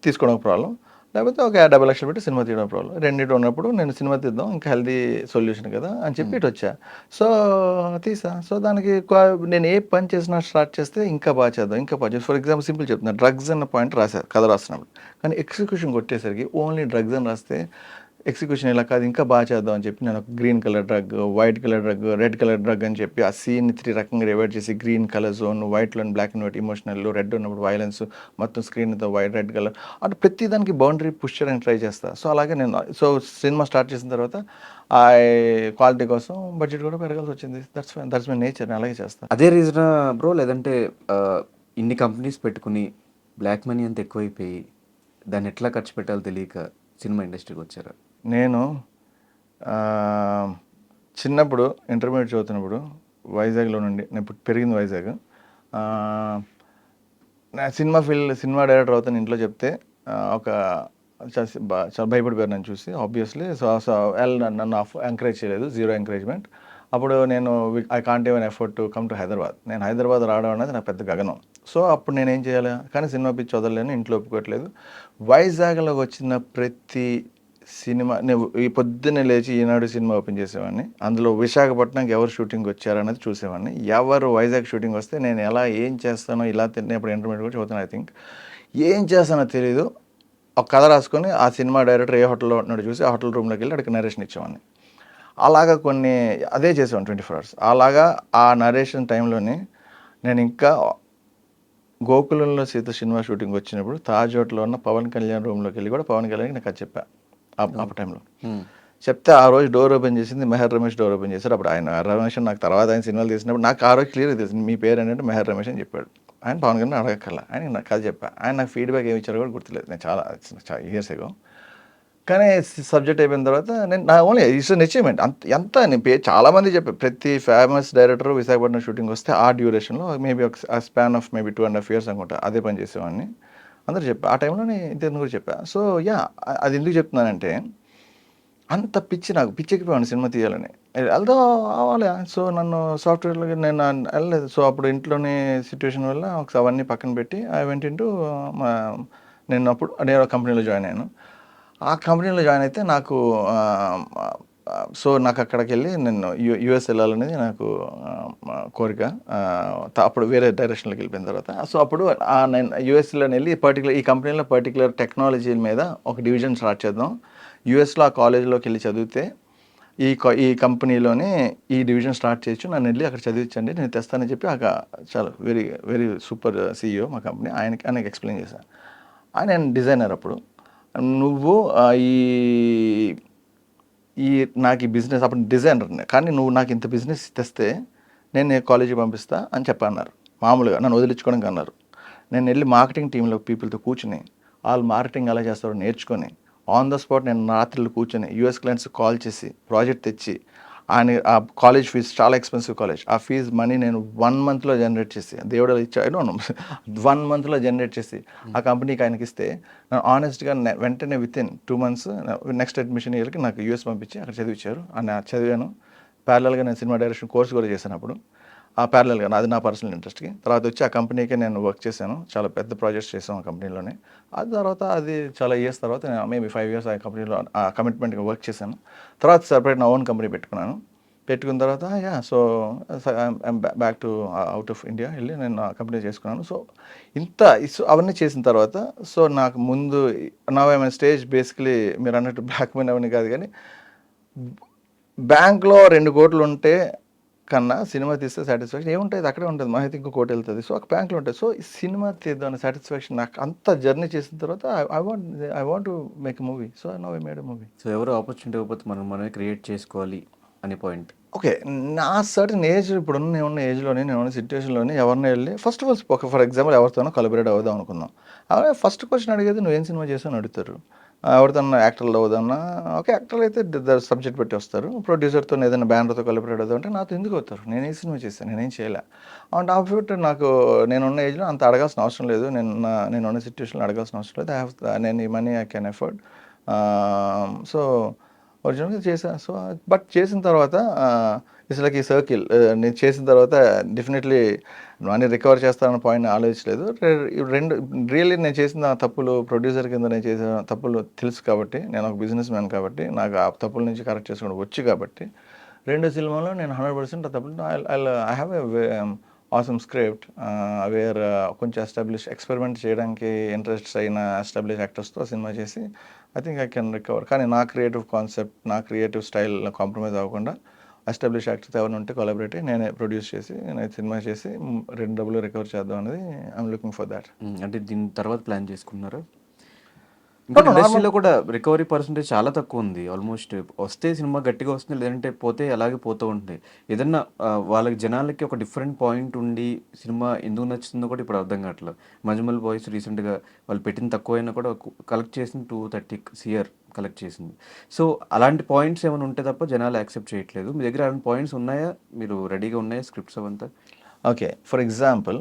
తీసుకోవడం ప్రాబ్లం. లేకపోతే ఒక 50 లక్షలు పెట్టి సినిమా తీయడం ప్రాబ్లం. రెండింటి ఉన్నప్పుడు నేను సినిమా తీద్దాం, ఇంకా హెల్దీ సొల్యూషన్ కదా అని చెప్పి ఇటు వచ్చా. సో తీసా. సో దానికి నేను ఏ పని చేసినా స్టార్ట్ చేస్తే ఇంకా బాగా చేద్దాం, ఇంకా బాగా చేద్దాం. ఫర్ ఎగ్జాంపుల్ సింపుల్ చెప్తున్నా, డ్రగ్స్ అన్న పాయింట్ రాశారు కథ రాస్తున్నప్పుడు, కానీ ఎగ్జిక్యూషన్ కొట్టేసరికి ఓన్లీ డ్రగ్స్ అని రాస్తే ఎగ్జిక్యూషన్ ఇలా కాదు, ఇంకా బాగా చేద్దాం అని చెప్పి నేను ఒక green colour drug, white colour drug, red colour drug అని చెప్పి ఆ సీన్ని 3 రకంగా డివైడ్ చేసి, గ్రీన్ కలర్ జోన్, వైట్లో black and white emotional, red ఉన్నప్పుడు వైలెన్స్, మొత్తం స్క్రీన్తో వైట్ రెడ్ కలర్, అంటే ప్రతి దానికి బౌండరీ పుష్ చేయడానికి ట్రై చేస్తా. సో అలాగే నేను సినిమా స్టార్ట్ చేసిన తర్వాత ఆ క్వాలిటీ కోసం బడ్జెట్ కూడా పెరగాల్సి వచ్చింది. దట్స్ మై నేచర్, నేను అలాగే చేస్తాను. అదే రీజనా బ్రో? లేదంటే ఇన్ని కంపెనీస్ పెట్టుకుని బ్లాక్ మనీ అంత ఎక్కువైపోయి దాన్ని ఎట్లా ఖర్చు పెట్టాలో తెలియక సినిమా ఇండస్ట్రీకి వచ్చారా? నేను చిన్నప్పుడు ఇంటర్మీడియట్ చదువుతున్నప్పుడు వైజాగ్లో నుండి, నేను పెరిగింది వైజాగ్, నా సినిమా డైరెక్టర్ అవుతాను ఇంట్లో చెప్తే ఒక చాలా భయపడిపోయారు నన్ను చూసి, ఆబ్వియస్లీ. సో నన్ను ఎంకరేజ్ చేయలేదు, జీరో ఎంకరేజ్మెంట్. అప్పుడు నేను I can't even effort to come to Hyderabad. నేను హైదరాబాద్ రావడం అనేది నాకు పెద్ద గగనం. సో అప్పుడు నేనేం చేయాలి, కానీ సినిమా పిచ్చి వదలలేను, ఇంట్లో ఒప్పుకోవట్లేదు. వైజాగ్లోకి వచ్చిన ప్రతి సినిమా నేను ఈ పొద్దున్నే లేచి ఈనాడు సినిమా ఓపెన్ చేసేవాడిని. అందులో విశాఖపట్నంకి ఎవరు షూటింగ్ వచ్చారనేది చూసేవాడిని. ఎవరు వైజాగ్ షూటింగ్ వస్తే నేను ఎలా ఏం చేస్తానో, ఇలా తిన్నప్పుడు ఇంటర్మీడియట్ కూడా చదువుతాను, ఐ థింక్ ఏం చేస్తానో తెలియదు. ఒక కథ రాసుకొని ఆ సినిమా డైరెక్టర్ ఏ హోటల్లో ఉన్నాడు చూసి ఆ హోటల్ రూమ్లోకి వెళ్ళి అక్కడికి నరేషన్ ఇచ్చేవాడిని. అలాగా అదే చేసేవాడిని 24 hours. అలాగా ఆ నరేషన్ టైంలోనే నేను ఇంకా గోకులంలో సీత సినిమా షూటింగ్ వచ్చినప్పుడు తాజ్ హోటల్లో ఉన్న పవన్ కళ్యాణ్ రూమ్లోకి వెళ్ళి కూడా పవన్ కళ్యాణ్కి నాకు అది చెప్పా. ఆ టైంలో చెప్తే ఆ రోజు డోర్ ఓపెన్ చేసింది మెహర్ రమేష్. డోర్ ఓపెన్ చేశారు. అప్పుడు ఆయన రమేష్ నాకు తర్వాత ఆయన సినిమాలు తీసినప్పుడు నాకు ఆ రోజు క్లియర్గా తెలిసింది, మీ పేరు ఏంటంటే మెహర్ రమేష్ అని చెప్పాడు. ఆయన పవన్ కళ్యాణ్ అడగక్కర్లా, ఆయన నాకు అది చెప్పా. ఆయన నాకు ఫీడ్బ్యాక్ ఏమి ఇచ్చారో కూడా గుర్తులేదు, నేను చాలా ఇయర్స్ ఎగో. కానీ సబ్జెక్ట్ అయిపోయిన తర్వాత నేను నా ఓన్లీ ఇట్స్ అన్ అచీవ్మెంట్ ఎంత నేను చాలామంది చెప్పారు. ప్రతి ఫేమస్ డైరెక్టర్ విశాఖపట్నం షూటింగ్ వస్తే ఆ డ్యూరేషన్లో మేబీ ఒక స్పాన్ ఆఫ్ మేబీ 2.5 years అనుకుంటా అదే పని చేసేవాడిని. అందరూ చెప్పా. ఆ టైంలో నేను ఇద్దరిని కూడా చెప్పా. సో యా, అది ఎందుకు చెప్తున్నానంటే అంత నాకు పిచ్చెక్కిపోయాను సినిమా తీయాలని, వెళ్దాం అవ్వాలి. సో నన్ను సాఫ్ట్వేర్లోకి నేను వెళ్ళలేదు. సో అప్పుడు ఇంట్లోనే సిచ్యువేషన్ వల్ల ఒకసారి అవన్నీ పక్కన పెట్టి ఐ వెంట ఇంటూ నేను ఒక కంపెనీలో జాయిన్ అయ్యాను. ఆ కంపెనీలో జాయిన్ అయితే నాకు నాకు అక్కడికి వెళ్ళి నేను యూఎస్ వెళ్ళాలనేది నాకు కోరిక. అప్పుడు వేరే డైరెక్షన్లోకి వెళ్ళిపోయిన తర్వాత సో అప్పుడు నేను యూఎస్లో వెళ్ళి ఈ కంపెనీలో పర్టికులర్ టెక్నాలజీ మీద ఒక డివిజన్ స్టార్ట్ చేద్దాం. యూఎస్లో ఆ కాలేజ్లోకి వెళ్ళి చదివితే ఈ కంపెనీలోనే ఈ డివిజన్ స్టార్ట్ చేయొచ్చు, నన్ను వెళ్ళి అక్కడ చదివించండి, నేను తెస్తానని చెప్పి చాలా వెరీ వెరీ సూపర్ CEO మా కంపెనీ, ఆయనకి ఎక్స్ప్లెయిన్ చేశాను. ఆయన డిజైనర్. అప్పుడు నువ్వు నాకు ఈ బిజినెస్, అప్పుడు డిజైనర్ కానీ నువ్వు నాకు ఇంత బిజినెస్ తెస్తే నేను కాలేజీకి పంపిస్తా అని చెప్పన్నారు. మామూలుగా నన్ను వదిలించుకోవడానికి అన్నారు. నేను వెళ్ళి మార్కెటింగ్ టీంలో పీపుల్తో కూర్చుని వాళ్ళు మార్కెటింగ్ ఎలా చేస్తారో నేర్చుకొని ఆన్ ద స్పాట్ నేను రాత్రులు కూర్చొని యూఎస్ క్లయింట్స్ కాల్ చేసి ప్రాజెక్ట్ తెచ్చి ఆయన ఆ కాలేజ్ ఫీజు చాలా ఎక్స్పెన్సివ్ కాలేజ్, ఆ ఫీజు మనీ నేను 1 monthలో జనరేట్ చేసి, దేవుడు ఇచ్చాడు 1 monthలో జనరేట్ చేసి ఆ కంపెనీకి ఆయనకి ఇస్తే, నేను ఆనెస్ట్గా వెంటనే వితిన్ 2 months నెక్స్ట్ అడ్మిషన్ ఇయర్కి నాకు యూఎస్ పంపించి అక్కడ చదివించారు. చదివాను. ప్యారలల్గా నేను సినిమా డైరెక్షన్ కోర్స్ కూడా చేశాను అప్పుడు. ఆ ప్యారలల్గా అది నా పర్సనల్ ఇంట్రెస్ట్కి. తర్వాత వచ్చి ఆ కంపెనీకి నేను వర్క్ చేశాను. చాలా పెద్ద ప్రాజెక్ట్స్ చేసాం ఆ కంపెనీలోనే. ఆ తర్వాత అది చాలా ఇయర్స్ తర్వాత నేను మేబీ 5 years ఆ కంపెనీలో ఆ కమిట్మెంట్గా వర్క్ చేశాను. తర్వాత సపరేట్ నా ఓన్ కంపెనీ పెట్టుకున్నాను. పెట్టుకున్న తర్వాత so I'm back to out of India వెళ్ళి నేను ఆ కంపెనీ చేసుకున్నాను. సో అవన్నీ చేసిన తర్వాత సో నాకు ముందు నా ఐఎమ్ స్టేజ్ బేసికలీ మీరు అన్నట్టు బ్లాక్ మనీ అవన్నీ కాదు, కానీ బ్యాంక్లో 2 కోట్లు ఉంటే కన్నా సినిమా తీస్తే సాటిస్ఫాక్షన్ ఏముంటుంది, అక్కడే ఉంటుంది, మా అయితే ఇంకో కోటి వెళ్తుంది. సో ఒక బ్యాంక్లో ఉంటుంది. సో ఈ సినిమా తీద్దాం అనే సాటిస్ఫాక్షన్ నాకు అంత జర్నీ చేసిన తర్వాత I want to make a movie. So now I made a movie. So ఎవరు ఆపర్చునిటీ ఇవ్వకపోతే మనమే క్రియేట్ చేసుకోవాలి అనే పాయింట్. ఓకే, నా సర్టన్ ఏజ్ ఇప్పుడున్న నేనున్న ఏజ్లోనే నేనున్న సిచ్యువేషన్లోనే ఎవరిని వెళ్ళి first of all for example ఎవరితోనో కొలబరేట్ అవుదాం అనుకుందాం. అలాగే ఫస్ట్ క్వశ్చన్ అడిగేది నువ్వేం సినిమా చేసావు అడుగుతారు. ఎవరితోన్నా యాక్టర్లు అవుదామన్నా ఓకే, యాక్టర్లు అయితే సబ్జెక్ట్ పెట్టి వస్తారు. ప్రొడ్యూసర్తో ఏదైనా బ్యానర్తో కొలబరేట్ అవుదాం అంటే నాతో ఎందుకు అవుతారు, నేనే సినిమా చేశాను, నేనేం చేయలే. అండ్ ఆ ఫిట్ నాకు నేనున్న ఏజ్లో అంత అడగాల్సిన అవసరం లేదు. నేనున్న సిచ్యువేషన్లో అడగాల్సిన అవసరం లేదు. నేను ఈ money I can afford. So ఒరిజినల్గా చేశాను. సో బట్ చేసిన తర్వాత ఇట్స్ లైక్ ఈ సర్కిల్. నేను చేసిన తర్వాత డెఫినెట్లీ మనీ రికవర్ చేస్తానన్న పాయింట్ ఆలోచించలేదు. రియల్లీ నేను చేసిన తప్పులు ప్రొడ్యూసర్ కింద నేను చేసిన తప్పులు తెలుసు కాబట్టి, నేను ఒక బిజినెస్ మ్యాన్ కాబట్టి నాకు ఆ తప్పుల నుంచి కరెక్ట్ చేసుకోవడం వచ్చు కాబట్టి 2 సినిమాలో నేను 100% ఆ తప్పులు I have a awesome script where కొంచెం ఎక్స్పెరిమెంట్ చేయడానికి ఇంట్రెస్ట్ అయిన ఎస్టాబ్లిష్ యాక్టర్స్తో సినిమా చేసి I think I can recover. కానీ నా క్రియేటివ్ కాన్సెప్ట్, నా క్రియేటివ్ స్టైల్ కాంప్రమైజ్ అవ్వకుండా ఎస్టాబ్లిష్ యాక్టర్స్ ఎవరైనా ఉంటే కొలాబరేట్ నేనే ప్రొడ్యూస్ చేసి నేను సినిమా చేసి 2 డబ్బులు రికవర్ చేద్దాం అనేది ఐఎమ్ లుకింగ్ ఫర్ దాట్. అంటే దీని తర్వాత ప్లాన్ చేసుకున్నారా? ఇంకా ఇండస్ట్రీలో కూడా రికవరీ పర్సంటేజ్ చాలా తక్కువ ఉంది. ఆల్మోస్ట్ వస్తే సినిమా గట్టిగా వస్తుంది, లేదంటే పోతే అలాగే పోతూ ఉంటాయి. ఏదన్నా వాళ్ళకి జనాలకి ఒక డిఫరెంట్ పాయింట్ ఉండి సినిమా ఎందుకు నచ్చుతుందో కూడా ఇప్పుడు అర్థం కావట్లేదు. మజమల్ బాయ్స్ రీసెంట్గా వాళ్ళు పెట్టిన తక్కువ అయినా కూడా కలెక్ట్ చేసింది 230 crore కలెక్ట్ చేసింది. సో అలాంటి పాయింట్స్ ఏమైనా ఉంటే తప్ప జనాలు యాక్సెప్ట్ చేయట్లేదు. మీ దగ్గర అలాంటి పాయింట్స్ ఉన్నాయా, మీరు రెడీగా ఉన్నాయా స్క్రిప్ట్స్ అవంతా? ఓకే, ఫర్ ఎగ్జాంపుల్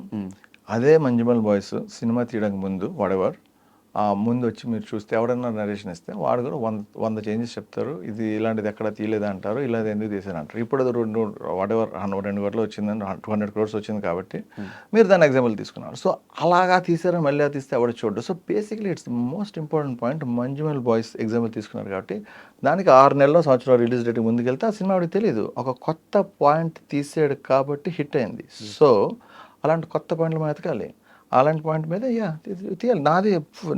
అదే మంజుమల్ బాయ్స్ సినిమా తీయడానికి ముందు వాడెవర్ ముందు వచ్చి మీరు చూస్తే ఎవడన్నా నరేషన్ ఇస్తే వాడు కూడా 100 చేంజెస్ చెప్తారు. ఇది ఇలాంటిది ఎక్కడ తీయలేదు అంటారు, ఇలాంటి ఎందుకు తీసారు అంటారు. ఇప్పుడు అది 2 కోట్లు వచ్చిందని 200 crores వచ్చింది కాబట్టి మీరు దాన్ని ఎగ్జాంపుల్ తీసుకున్నారు. సో అలాగా తీసారు, మళ్ళీ అది తీస్తే ఎవడ చూడదు. So basically it's most important point. Manjummel boys example తీసుకున్నారు కాబట్టి దానికి 6 నెలల్లో సంవత్సరం రిలీజ్ డేట్ ముందుకెళ్తే ఆ సినిమా ఆవిడకి తెలియదు. ఒక కొత్త పాయింట్ తీసాడు కాబట్టి హిట్ అయింది. సో అలాంటి కొత్త పాయింట్లు మనం ఎతకాలి. అలాంటి పాయింట్ మీద తీయాలి. నాది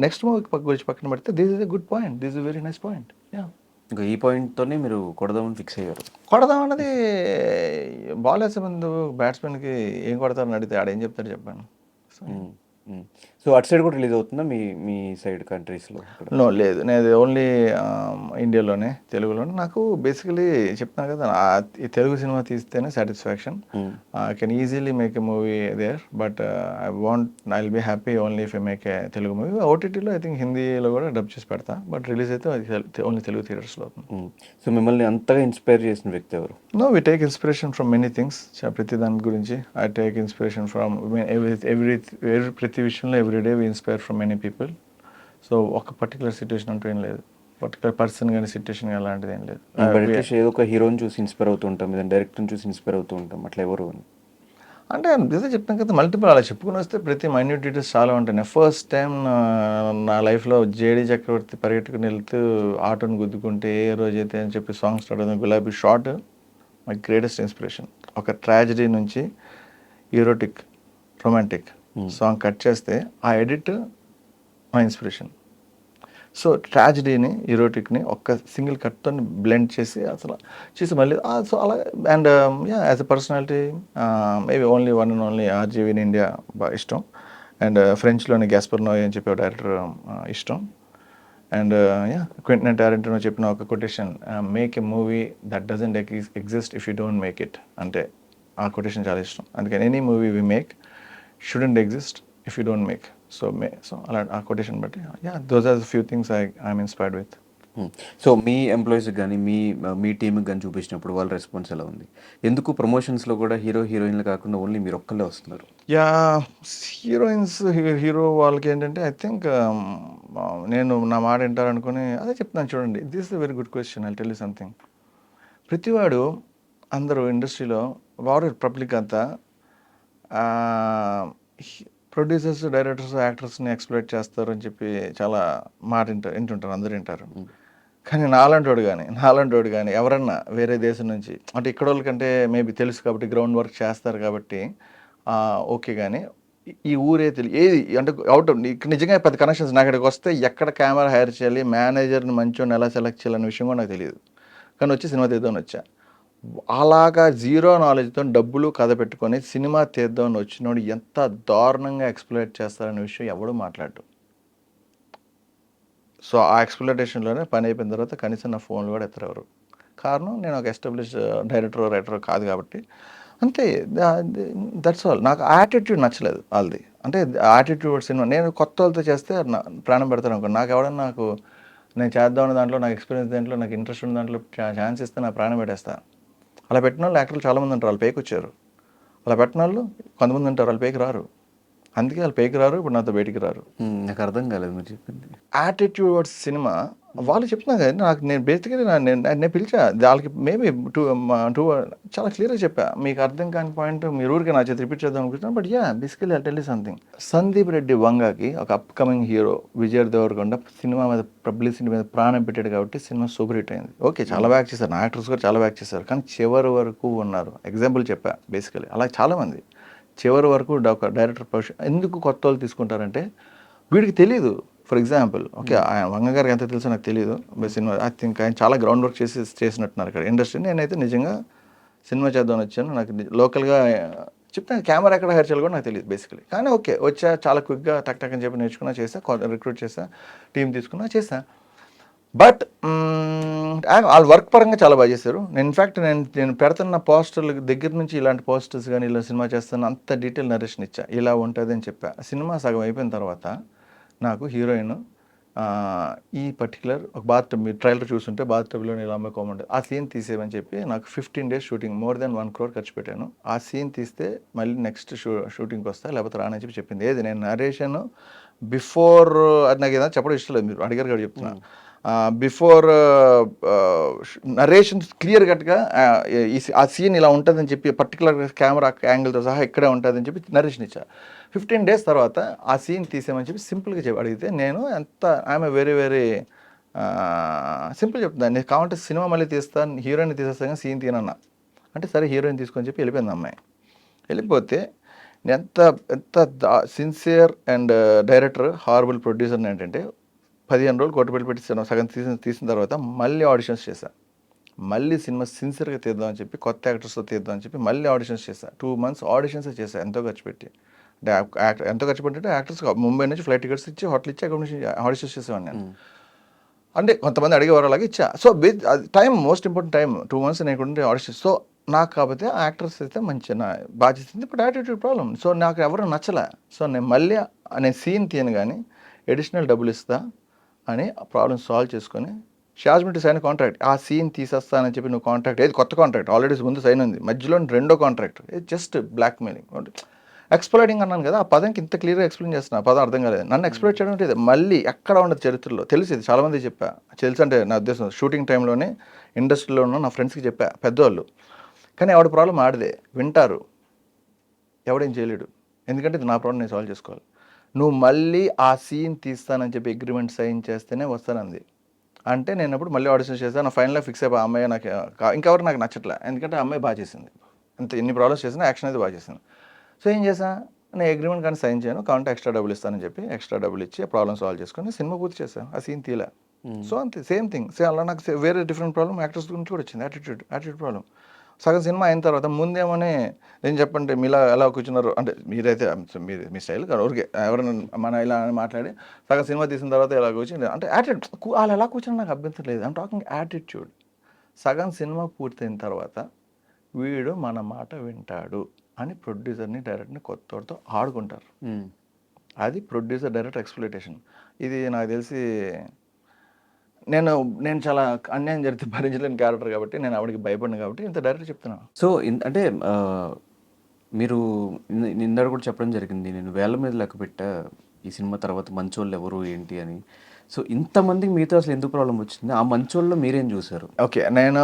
నెక్స్ట్ మూవీ గురించి పక్కన పెడితే this is a good point, this is very nice point. ఇంకా ఈ పాయింట్తోనే మీరు కొడదామని ఫిక్స్ అయ్యారు. కొడదాం అన్నది బాల్ వేసే ముందు బ్యాట్స్మెన్కి ఏం కొడతారని అడిగితే ఆడేం చెప్తాడు చెప్పాను. సో అటు సైడ్ కూడా రిలీజ్ అవుతుందా మీ సైడ్ కంట్రీస్లో? నో, లేదు, నేను ఓన్లీ ఇండియాలోనే, తెలుగులోనే. నాకు బేసికలీ చెప్తాను కదా, ఈ తెలుగు సినిమా తీస్తేనే satisfaction. I can easily make a movie there, but I will be happy only if I make a Telugu movie. ఓటీటీలో ఐ థింక్ హిందీలో కూడా డబ్ చేసి పెడతా, బట్ రిలీజ్ అయితే ఓన్లీ తెలుగు థియేటర్స్లో అవుతుంది. సో మిమ్మల్ని అంతగా ఇన్స్పైర్ చేసిన వ్యక్తి ఎవరు? No, we take inspiration from many things. ప్రతి దాని గురించి ఐ టేక్ ఇన్స్పిరేషన్ ఫ్రమ్ ప్రతి విషయంలో everyday we inspire from many people. So ఒక పర్టికులర్ సిచ్యువేషన్ అంటూ ఏం లేదు, పర్టికులర్ పర్సన్ కానీ సిచ్యువేషన్ కానీ అలాంటిది ఏం లేదు. ఏదో ఒక హీరోని చూసి ఇన్స్పైర్ అవుతూ ఉంటాం, ఏదైనా డైరెక్టర్ని చూసి ఇన్స్పైర్ అవుతూ ఉంటాం, అట్లా ఎవరు అని అంటే అదే చెప్తాను కదా, మల్టిపుల్ అలా చెప్పుకుని వస్తే ప్రతి మైన్యూట్ డీటెయిల్స్ చాలా ఉంటాయి. ఫస్ట్ టైం నా లైఫ్లో జేడీ చక్రవర్తి పరిగెట్టుకుని వెళ్తూ ఆటోని గుద్దుకుంటే ఏ రోజైతే అని చెప్పి సాంగ్ స్టార్ట్ అవుతుంది. గులాబీ షార్ట్ మై గ్రేటెస్ట్ ఇన్స్పిరేషన్. ఒక ట్రాజడీ నుంచి ఈరోటిక్ రొమాంటిక్ సాంగ్ కట్ చేస్తే ఆ ఎడిట్ మా ఇన్స్పిరేషన్. సో ట్రాజడీని ఈరోటిక్ని ఒక్క సింగిల్ కట్తో బ్లెండ్ చేసి అసలు చేసి మళ్ళీ సో అలా. And as a personality maybe only one and only RGV in India బాగా ఇష్టం. అండ్ ఫ్రెంచ్లోని గ్యాస్పర్ నోయ్ అని చెప్పి డైరెక్టర్ ఇష్టం. అండ్ క్వింటన్ టారెంటినో చెప్పిన ఒక quotation, make a movie that doesn't exist if you don't make it అంటే, ఆ కొటేషన్ చాలా ఇష్టం. అందుకని any movie we make shouldn't exist if you don't make. So అలా ఆ కొటేషన్ బట్టి those are few things I'm inspired with. So మీ ఎంప్లాయీస్కి కానీ మీ టీంకి కానీ చూపించినప్పుడు వాళ్ళ రెస్పాన్స్ ఎలా ఉంది? ఎందుకు ప్రమోషన్స్లో కూడా హీరోయిన్లు కాకుండా ఓన్లీ మీరు ఒక్కళ్ళే వస్తున్నారు? హీరోయిన్స్ హీరో వాళ్ళకి ఏంటంటే ఐ థింక్ నేను నా మాట వింటారనుకుని అదే చెప్తున్నాను చూడండి. This is very good question. I tell you something. ప్రతివాడు అందరూ ఇండస్ట్రీలో వారు పబ్లిక్ అంతా ప్రొడ్యూసర్స్, డైరెక్టర్స్, యాక్టర్స్ని ఎక్స్ప్లోయిట్ చేస్తారు అని చెప్పి చాలా మాట వింటుంటారు, అందరు వింటారు. కానీ నాలాంటోడు కానీ ఎవరన్నా వేరే దేశం నుంచి అంటే ఇక్కడ వాళ్ళకంటే మేబీ తెలుసు కాబట్టి గ్రౌండ్ వర్క్ చేస్తారు కాబట్టి ఓకే. కానీ ఈ ఊరే ఏది అంటే అవుట్ ఇక్కడ నిజంగా పెద్ద కనెక్షన్స్ నాకు ఇక్కడికి వస్తే ఎక్కడ కెమెరా హైర్ చేయాలి, మేనేజర్ని మంచిగా ఎలా సెలెక్ట్ చేయాలనే విషయం కూడా నాకు తెలియదు. కానీ వచ్చి సినిమా తీద్దామని వచ్చా. అలాగా జీరో నాలెడ్జ్తో డబ్బులు కథ పెట్టుకొని సినిమా తీద్దామని వచ్చినోడు ఎంత దారుణంగా ఎక్స్ప్లోయిట్ చేస్తారనే విషయం ఎవడూ మాట్లాడు. సో ఆ ఎక్స్ప్లోటేషన్లోనే పని అయిపోయిన తర్వాత కనీసం నా ఫోన్లు కూడా ఎత్తరెవరు. కారణం నేను ఒక ఎస్టాబ్లిష్ రైటర్ కాదు కాబట్టి అంతే. That's all. నాకు యాటిట్యూడ్ నచ్చలేదు వాళ్ళది. అంటే యాటిట్యూడ్ సినిమా నేను కొత్త వాళ్ళతో చేస్తే ప్రాణం పెడతాను అనుకో. నాకు ఎవడన్నా నేను చేద్దామన్న దాంట్లో నాకు ఎక్స్పీరియన్స్ దాంట్లో నాకు ఇంట్రెస్ట్ ఉన్న దాంట్లో ఛాన్స్ ఇస్తే నా ప్రాణం పెట్టేస్తాను. అలా పెట్టిన వాళ్ళు యాక్టర్లు చాలామంది ఉంటారు, వాళ్ళు పైకి వచ్చారు. అలా పెట్టిన వాళ్ళు కొంతమంది ఉంటారు, వాళ్ళు పైకి రారు. అందుకే వాళ్ళు పైకి రారు, ఇప్పుడు నాతో బయటికి రారు. నాకు అర్థం కాలేదు మీరు చెప్పింది. యాటిట్యూడ్ వర్డ్స్ సినిమా వాళ్ళు చెప్తున్నారు కదా. నాకు నేను బేసిక్గా నేను పిలిచా వాళ్ళకి మేబీ టూ చాలా క్లియర్గా చెప్పా. మీకు అర్థం కాని పాయింట్ మీరు ఊరికే నా చేతి రిపీట్ చేద్దాం అనుకుంటున్నాను. But basically I tell you something. Sandeep Reddy వంగకి ఒక upcoming hero Vijay Deverakonda cinema మీద పబ్లిసిటీ మీద ప్రాణం పెట్టాడు కాబట్టి సినిమా సూపర్ హిట్ అయింది. ఓకే, చాలా బ్యాక్ చేశారు, నా యాక్టర్స్ కూడా చాలా బ్యాక్ చేశారు. కానీ చివరి వరకు ఉన్నారు. ఎగ్జాంపుల్ చెప్పా బేసికలీ. అలా చాలామంది చివరి వరకు డైరెక్టర్ పొజిషన్ ఎందుకు కొత్త వాళ్ళు తీసుకుంటారంటే వీడికి తెలియదు. ఫర్ ఎగ్జాంపుల్ ఓకే, ఆయన వంగ గారికి ఎంత తెలుసో నాకు తెలియదు. సినిమా ఐ థింక్ ఆయన చాలా గ్రౌండ్ వర్క్ చేసినట్టున్నారు ఇక్కడ ఇండస్ట్రీ. నేనైతే నిజంగా సినిమా చేద్దామని వచ్చాను. నాకు లోకల్గా చెప్తాను కెమెరా ఎక్కడ హైర్ చేయాలి కూడా నాకు తెలియదు బేసికలీ. కానీ ఓకే వచ్చా, చాలా క్విక్గా టక్ టక్ అని చెప్పి నేర్చుకున్నా, చేసా, రిక్రూట్ చేసా, టీం తీసుకున్నా, చేసా. బట్ వాళ్ళ వర్క్ పరంగా చాలా బాగా చేశారు. ఇన్ఫ్యాక్ట్ నేను పెడుతున్న పోస్టర్ల దగ్గర నుంచి ఇలాంటి పోస్టర్స్ కానీ ఇలా సినిమా చేస్తాను అంత డీటెయిల్ నరేషన్ ఇచ్చా, ఇలా ఉంటుంది అని చెప్పా. సినిమా సగం అయిపోయిన తర్వాత నాకు హీరోయిన్ ఈ పర్టికులర్ ఒక బాత్టబ్, మీరు ట్రైలర్ చూస్తుంటే బాత్టబ్లో ఇలా అమ్ముకోమంటే ఆ సీన్ తీసేవని చెప్పి నాకు 15 days shooting more than 1 crore ఖర్చు పెట్టాను. ఆ సీన్ తీస్తే మళ్ళీ నెక్స్ట్ షూటింగ్కి వస్తా లేకపోతే రానని చెప్పి చెప్పింది. ఏది నేను నరేషన్ బిఫోర్ అది నాకు ఏదైనా చెప్పడం ఇష్టం లేదు, మీరు అడిగారు కూడా చెప్తున్నాను. బిఫోర్ నరేషన్ క్లియర్ కట్గా ఆ సీన్ ఇలా ఉంటుందని చెప్పి పర్టికులర్ కెమెరా యాంగిల్తో సహా ఇక్కడే ఉంటుందని చెప్పి నరేషన్ ఇచ్చా. 15 days తర్వాత ఆ సీన్ తీసేమని చెప్పి సింపుల్గా అడిగితే నేను ఎంత ఆమె వెరీ వెరీ సింపుల్ చెప్తున్నాను. నేను కావాలంటే సినిమా మళ్ళీ తీస్తాను, హీరోయిన్ తీసేస్తాను కానీ సీన్ తీనన్నా అంటే సరే హీరోయిన్ తీసుకొని చెప్పి వెళ్ళిపోయింది అమ్మాయి. వెళ్ళిపోతే ఎంత ఎంత sincere and director horrible producer ఏంటంటే 15 రోజులు కొట్టుబెట్టి పెట్టి సగం తీసిన తర్వాత మళ్ళీ ఆడిషన్స్ చేశాను. మళ్ళీ సినిమా సిన్సియర్గా తీద్దామని చెప్పి కొత్త యాక్టర్స్తో తీద్దామని చెప్పి మళ్ళీ ఆడిషన్స్ చేశాను. 2 months ఆడిషన్స్ చేశాను ఎంతో ఖర్చు పెట్టి. అంటే ఎంతో ఖర్చు పెట్టింటే యాక్టర్స్ ముంబై నుంచి ఫ్లైట్ టికెట్స్ ఇచ్చి హోటల్ ఇచ్చి అక్కడ నుంచి ఆడిషన్స్ చేసేవాడిని నేను. అంటే కొంతమంది అడిగేవారు అలాగే ఇచ్చా. So time most important time 2 months నేను ఇక్కడ ఉంటే ఆడిషన్స్. సో నాకు కాకపోతే ఆ యాక్టర్స్ అయితే మంచిగా బాగా చేసింది. But attitude problem. సో నాకు ఎవరు నచ్చలే. సో నేను మళ్ళీ నేను సీన్ తీయను కానీ అడిషనల్ డబ్బులు ఇస్తా అని ప్రాబ్లమ్ సాల్వ్ చేసుకొని షాజ్మిట్ సైన్ కాంట్రాక్ట్. ఆ సీన్ తీసేస్తానని చెప్పి నువ్వు కాంట్రాక్ట్ ఏది కొత్త కాంట్రాక్ట్ ఆల్రెడీ ముందు సైన్ ఉంది, మధ్యలో రెండో కాంట్రాక్ట్ జస్ట్ బ్లాక్ మెయిలింగ్ ఎక్స్ప్లోయిటింగ్ అన్నాను కదా. ఆ పదంకి ఇంత క్లియర్గా ఎక్స్ప్లెయిన్ చేస్తున్నా, పదం అర్థం కాలేదు. నన్ను ఎక్స్ప్లోయిట్ చేయడం అంటే మళ్ళీ ఎక్కడ ఉండదు చరిత్రలో. తెలిసేది చాలామంది చెప్పా, తెలుసు అంటే నా ఉద్దేశం షూటింగ్ టైంలోనే ఇండస్ట్రీలో ఉన్న నా ఫ్రెండ్స్కి చెప్పా పెద్దవాళ్ళు. కానీ ఎవడి ప్రాబ్లం ఆడదే, వింటారు, ఎవడేం చేయలేడు. ఎందుకంటే ఇది నా ప్రాబ్లం నేను సాల్వ్ చేసుకోవాలి. నువ్వు మళ్ళీ ఆ సీన్ తీస్తానని చెప్పి అగ్రిమెంట్ సైన్ చేస్తేనే వస్తానంది. అంటే నేను అప్పుడు మళ్ళీ ఆడిషన్ చేశాను. నా ఫైనల్గా ఫిక్స్ అయిపోయి అమ్మాయి నాకు ఇంకెవరు నాకు నచ్చట్లే. ఎందుకంటే ఆ అమ్మాయి బాగా చేసింది, అంత ఎన్ని ప్రాబ్లమ్స్ చేసినా యాక్షన్ అయితే బాగా చేసింది. సో ఏం చేసా, నేను అగ్రిమెంట్ కానీ సైన్ చేయను, కావాలంటే ఎక్స్ట్రా డబ్బులు ఇస్తానని చెప్పి ఎక్స్ట్రా డబ్బులు ఇచ్చి ప్రాబ్లమ్ సాల్వ్ చేసుకొని సినిమా పూర్తి చేశాను. ఆ సీన్ తీయలే. సో అంతే సేమ్ థింగ్. అలా నాకు వేరే డిఫరెంట్ ప్రాబ్లమ్ యాక్టర్స్ గురించి కూడా వచ్చింది, యాటిట్యూడ్ ప్రాబ్లం. సగం సినిమా అయిన తర్వాత ముందేమోనే నేను చెప్పండి మీలా ఎలా కూర్చున్నారు అంటే మీరైతే మీ స్టైల్ కానీ ఊరికే ఎవరైనా మన ఇలా మాట్లాడి సగం సినిమా తీసిన తర్వాత ఇలా కూర్చొని అంటే యాటిట్యూడ్ వాళ్ళు ఎలా కూర్చొని నాకు అభ్యంతరం లేదు. I'm talking attitude. సగం సినిమా పూర్తయిన తర్వాత వీడు మన మాట వింటాడు అని ప్రొడ్యూసర్ని డైరెక్టర్ని కొత్తతో ఆడుకుంటారు. అది ప్రొడ్యూసర్ డైరెక్టర్ ఎక్స్‌ప్లాయిటేషన్. ఇది నాకు తెలిసి నేను నేను చాలా అన్యాయం జరిగితే భరించలేని క్యారెక్టర్ కాబట్టి, నేను ఆవిడకి భయపడను కాబట్టి ఇంత డైరెక్ట్‌గా చెప్తున్నా. సో, అంటే మీరు ఇందాక కూడా చెప్పడం జరిగింది. నేను వేళ్ళ మీద లెక్కపెట్టా ఈ సినిమా తర్వాత మంచోళ్ళు ఎవరు ఏంటి అని. సో, ఇంతమందికి మీతో అసలు ఎందుకు ప్రాబ్లమ్ వచ్చింది? ఆ మంచోళ్ళలో మీరేం చూసారు? ఓకే. నేను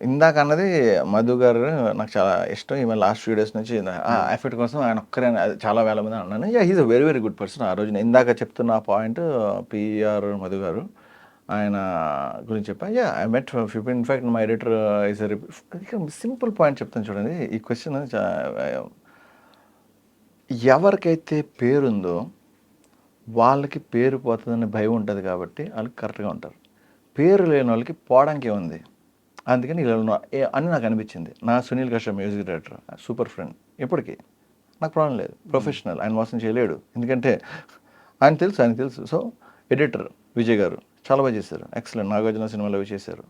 ఇందాక అన్నది మధు గారు నాకు చాలా ఇష్టం. ఈమె లాస్ట్ ఫ్యూ డేస్ నుంచి ఎఫెక్ట్ కోసం ఆయన ఒక్కరే అది చాలా వేల మంది అన్నాను. He is a very very good person. ఆ రోజు నేను ఇందాక చెప్తున్న పాయింట్ పిఆర్ మధు గారు ఆయన గురించి చెప్పా. I met in fact my editor is simple point చెప్తాను చూడండి. ఈ క్వశ్చన్ ఎవరికైతే పేరుందో వాళ్ళకి పేరు పోతుందనే భయం ఉంటుంది కాబట్టి వాళ్ళు కరెక్ట్గా ఉంటారు. పేరు లేని వాళ్ళకి పోవడానికి ఉంది. అందుకని ఇలా అని నాకు అనిపించింది. నా Sunil Kashyap music director super friend, ఇప్పటికీ నాకు ప్రాబ్లం లేదు. ప్రొఫెషనల్, ఆయన మోసం చేయలేడు. ఎందుకంటే ఆయనకు తెలుసు. సో ఎడిటర్ విజయ్ గారు చాలా బాగా చేశారు, ఎక్సలెంట్. నాగార్జున సినిమాలో అవి చేశారు,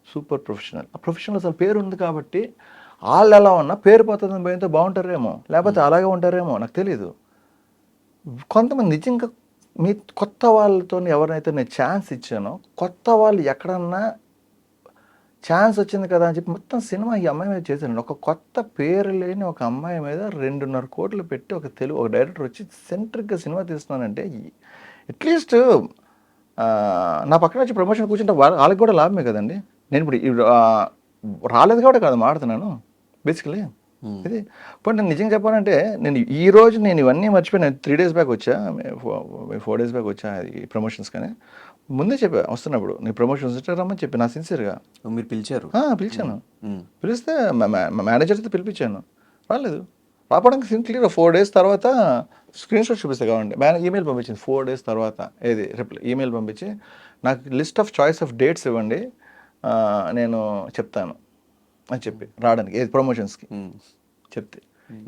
సూపర్ ప్రొఫెషనల్. ఆ ప్రొఫెషనల్ అసలు పేరు ఉంది కాబట్టి వాళ్ళు ఎలా ఉన్నా పేరు పోతుందని భయంతో బాగుంటారేమో, లేకపోతే అలాగే ఉంటారేమో నాకు తెలియదు. కొంతమంది నిజంగా మీ కొత్త వాళ్ళతో ఎవరినైతే నేను ఛాన్స్ ఇచ్చానో, కొత్త వాళ్ళు ఎక్కడన్నా ఛాన్స్ వచ్చింది కదా అని చెప్పి మొత్తం సినిమా ఈ అమ్మాయి మీద చేశాను. ఒక కొత్త పేరు లేని ఒక అమ్మాయి మీద 2.5 కోట్లు పెట్టి ఒక డైరెక్టర్ వచ్చి సెంట్రిక్గా సినిమా తీస్తున్నానంటే అట్లీస్ట్ నా పక్కన వచ్చి ప్రమోషన్ కూర్చుంటే వాళ్ళకి కూడా లాభమే కదండి. నేను ఇప్పుడు రాలేదు కాబట్టి కాదు మాడుతున్నాను బేసికలీ. ఇది ఇప్పుడు నేను నిజంగా చెప్పాలంటే ఈ రోజు నేను ఇవన్నీ మర్చిపోయాను. 3 days బ్యాక్ వచ్చా, 4 days బ్యాక్ వచ్చా ఈ ప్రమోషన్స్. కానీ ముందే చెప్పా వస్తున్నప్పుడు నీ ప్రమోషన్స్ రమ్మని చెప్పి నా సిన్సియర్గా. మీరు పిలిచారు? పిలిచాను. పిలిస్తే మేనేజర్తో పిలిపించాను, రాలేదు. రావడానికి క్లియర్ 4 days తర్వాత స్క్రీన్ షాట్ చూపిస్తే కావండి. ఈమెయిల్ పంపించింది 4 days తర్వాత. ఏది రిప్లై ఈమెయిల్ పంపించి నాకు list of choice of dates ఇవ్వండి, నేను చెప్తాను అని చెప్పి రావడానికి ఏది ప్రమోషన్స్కి చెప్తే.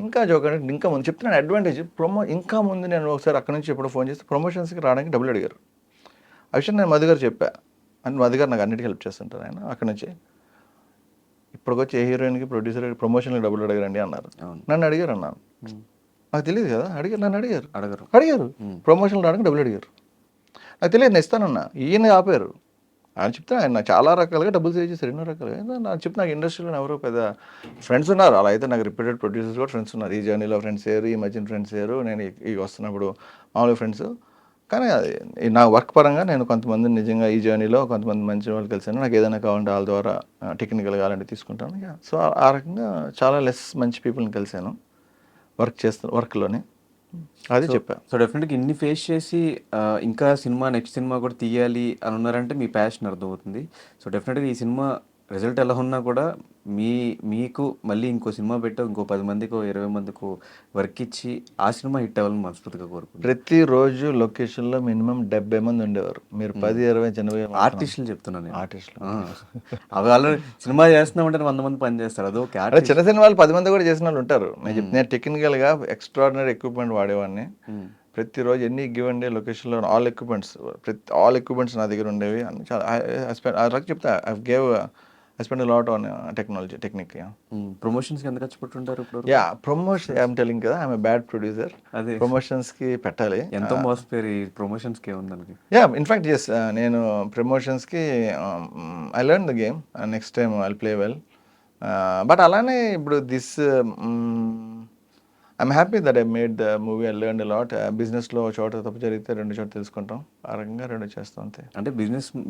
ఇంకా జోకండి ఇంకా ముందు చెప్తున్నాను అడ్వాంటేజ్ ఇంకా ముందు నేను ఒకసారి అక్కడ నుంచి ఎప్పుడు ఫోన్ చేస్తే ప్రమోషన్స్కి రావడానికి డబ్బులు అడిగారు. ఆ విషయం నేను మధు గారు చెప్పా. అని మధు గారు నాకు అన్నిటికీ హెల్ప్ చేస్తుంటారు. ఆయన అక్కడ నుంచి ఇప్పటికొచ్చి ఏ హీరోయిన్కి ప్రొడ్యూసర్ ప్రమోషన్కి డబ్బులు అడగరండి అన్నారు. నన్ను అడిగారు అన్నాను. నాకు తెలియదు కదా, నన్ను అడిగారు ప్రమోషన్లు రావడానికి డబ్బులు అడిగారు. నాకు తెలియదు, నేను ఇస్తానన్నా. ఈయన ఆపారు. ఆయన చెప్తే ఆయన చాలా రకాలుగా డబ్బులు సేవ్ చేశారు, ఎన్నో రకాలుగా. నాకు చెప్తే నాకు ఇండస్ట్రీలో ఎవరో పెద్ద ఫ్రెండ్స్ ఉన్నారు. అలా అయితే నాకు రిపీటెడ్ ప్రొడ్యూసర్స్ కూడా ఫ్రెండ్స్ ఉన్నారు. ఈ జర్నీలో ఫ్రెండ్స్ అయ్యారు, ఈ మధ్యన ఫ్రెండ్స్ అయ్యారు, నేను ఈ వస్తున్నప్పుడు మామూలుగా ఫ్రెండ్స్. కానీ అది నా వర్క్ పరంగా నేను కొంతమంది నిజంగా ఈ జర్నీలో కొంతమంది మంచి వాళ్ళు కలిసాను. నాకు ఏదైనా కావాలంటే వాళ్ళ ద్వారా టెక్నికల్గా అలాంటివి తీసుకుంటాను. సో ఆ రకంగా చాలా మంచి పీపుల్ని కలిసాను వర్క్లోనే. అది చెప్పా. సో డెఫినెట్గా ఇన్ని ఫేస్ చేసి ఇంకా నెక్స్ట్ సినిమా కూడా తీయాలి అని ఉన్నారంటే మీ ప్యాషన్ అర్థమవుతుంది. సో డెఫినెట్గా ఈ సినిమా రిజల్ట్ ఎలా ఉన్నా కూడా మీకు మళ్ళీ ఇంకో సినిమా పెట్టో ఇంకో 10 మందికో 20 మందికో వర్క్ ఇచ్చి ఆ సినిమా హిట్ అవ్వాలని మనస్ఫూర్తిగా కోరుకుంటున్నాను. ప్రతిరోజు లొకేషన్లో మినిమం 70 మంది ఉండేవారు. మీరు 10, 20 జనవరి ఆర్టిస్టులు చెప్తున్నాను. ఆర్టిస్టులు అవి ఆల్రెడీ సినిమా చేస్తున్నామంటే 100 మంది పని చేస్తారు. అదొక చిన్న సినిమాలు 10 మంది కూడా చేసిన వాళ్ళు ఉంటారు. నేను టెక్నికల్గా ఎక్స్ట్రాడినరీ ఎక్విప్మెంట్ వాడేవాడిని. ప్రతిరోజు ఎన్ని గివెన్ డే లొకేషన్లో ఆల్ ఎక్విప్మెంట్స్ నా దగ్గర ఉండేవి. అన్ని చాలా చెప్తా. I spend a lot on technique. ప్రమోషన్స్కి ఎంత ఖర్చు పెట్టుంటారు ఇప్పుడు? ప్రమోషన్ ఐఎమ్ టెలింగ్ కదా, ఐఎమ్ బ్యాడ్ ప్రొడ్యూసర్. అదే ప్రమోషన్స్కి పెట్టాలి. ఎంతో మోసపోయారు ఈ ప్రమోషన్స్కి ఏముంది దానికి? ఇన్ఫ్యాక్ట్ నేను ప్రమోషన్స్కి I learn the game, next time I'll play well. But అలానే ఇప్పుడు I'm happy that I made the movie. I learn lot. బిజినెస్లో చోట తప్పు జరిగితే 2 చోట తెలుసుకుంటాం. ఆ రకంగా 2 చేస్తాం అంతే. అంటే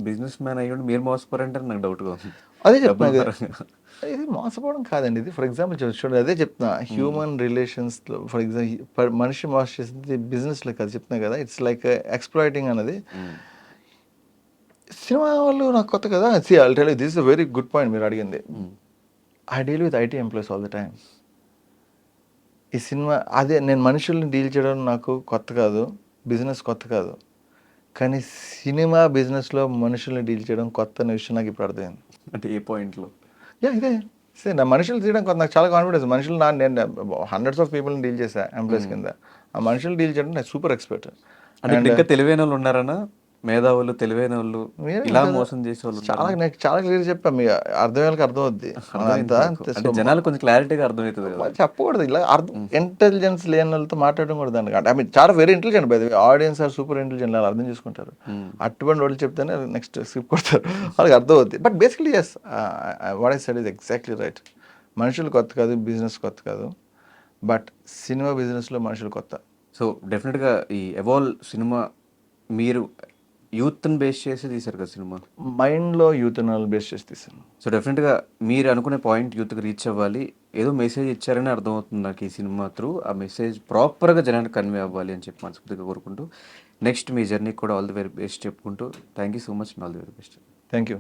బిజినెస్ మ్యాన్ అయ్యి మీరు మోసపోరంటే నాకు డౌట్గా ఉంది. అదే చెప్తున్నా, ఇది మోసపోవడం కాదండి. ఇది ఫర్ ఎగ్జాంపుల్ చూడండి, అదే చెప్తున్నా. హ్యూమన్ రిలేషన్స్లో ఫర్ ఎగ్జాంపుల్ మనిషి మోసం చేసింది బిజినెస్లో కాదు చెప్తున్నా కదా. ఇట్స్ లైక్ ఎక్స్ప్లాయిటింగ్ అన్నది. సినిమా వాళ్ళు నాకు కొత్త కదా. I'll tell you this is a very good point మీరు అడిగింది. I deal with IT employees all the time. ఈ సినిమా అదే నేను మనుషుల్ని డీల్ చేయడం నాకు కొత్త కాదు, బిజినెస్ కొత్త కాదు. కానీ సినిమా బిజినెస్లో మనుషుల్ని డీల్ చేయడం కొత్త అనే విషయం నాకు ఇప్పుడు అర్థమైంది. అంటే ఏ పాయింట్లో? ఇదే నా మనుషులు తీయడం కొంత నాకు చాలా కాన్ఫిడెన్స్. మనుషులు నేను హండ్రెడ్స్ ఆఫ్ పీపుల్ని డీల్ చేశాను ఎంప్లాయీస్ కింద. ఆ మనుషులు డీల్ చేయడం నాకు సూపర్ ఎక్స్పర్ట్. అంటే ఇంకా తెలివైన వాళ్ళు ఉన్నారన్నా? మేధావులు, తెలివైన వాళ్ళు మీరే ఇలా కదా. మోసం చేసే వాళ్ళు చాలా నేను చాలా క్లియర్ చెప్పాను, మీ అర్థమయ్యేకి అర్థం అవుద్ది. అంటే జనాలు కొంచెం క్లారిటీగా అర్థమవుతుంది కదా. చెప్పకూడదు ఇలా అర్థం. ఇంటెలిజెన్స్ లేని వాళ్ళతో మాట్లాడడం కూడా దానికి ఐ మీన్ చాలా very intelligent by audience are super intelligent, వాళ్ళు అర్థం చేసుకుంటారు. అటువంటి వాళ్ళు చెప్తేనే నెక్స్ట్ స్క్రిప్ట్ కొడతారు, వాళ్ళకి అర్థం అవుద్ది. But basically yes, what I said is exactly right. మనుషులు కొత్త కాదు, బిజినెస్ కొత్త కాదు, బట్ సినిమా బిజినెస్లో మనుషులు కొత్త. సో డెఫినెట్గా ఈ ఎవాల్వ్ సినిమా మీరు యూత్ని బేస్ చేసి తీశారు కదా సినిమా. మైండ్లో యూత్ బేస్ చేసి తీసాను. సో డెఫినెట్గా మీరు అనుకునే పాయింట్ యూత్కి రీచ్ అవ్వాలి, ఏదో మెసేజ్ ఇచ్చారని అర్థమవుతుంది నాకు ఈ సినిమా త్రూ. ఆ మెసేజ్ ప్రాపర్గా జనానికి కన్వే అవ్వాలి అని చెప్పి మనస్ఫూర్తిగా కోరుకుంటూ, నెక్స్ట్ మీ జర్నీకి కూడా ఆల్ ది వెరీ బెస్ట్ చెప్పుకుంటూ, thank you so much and all the very best. Thank you.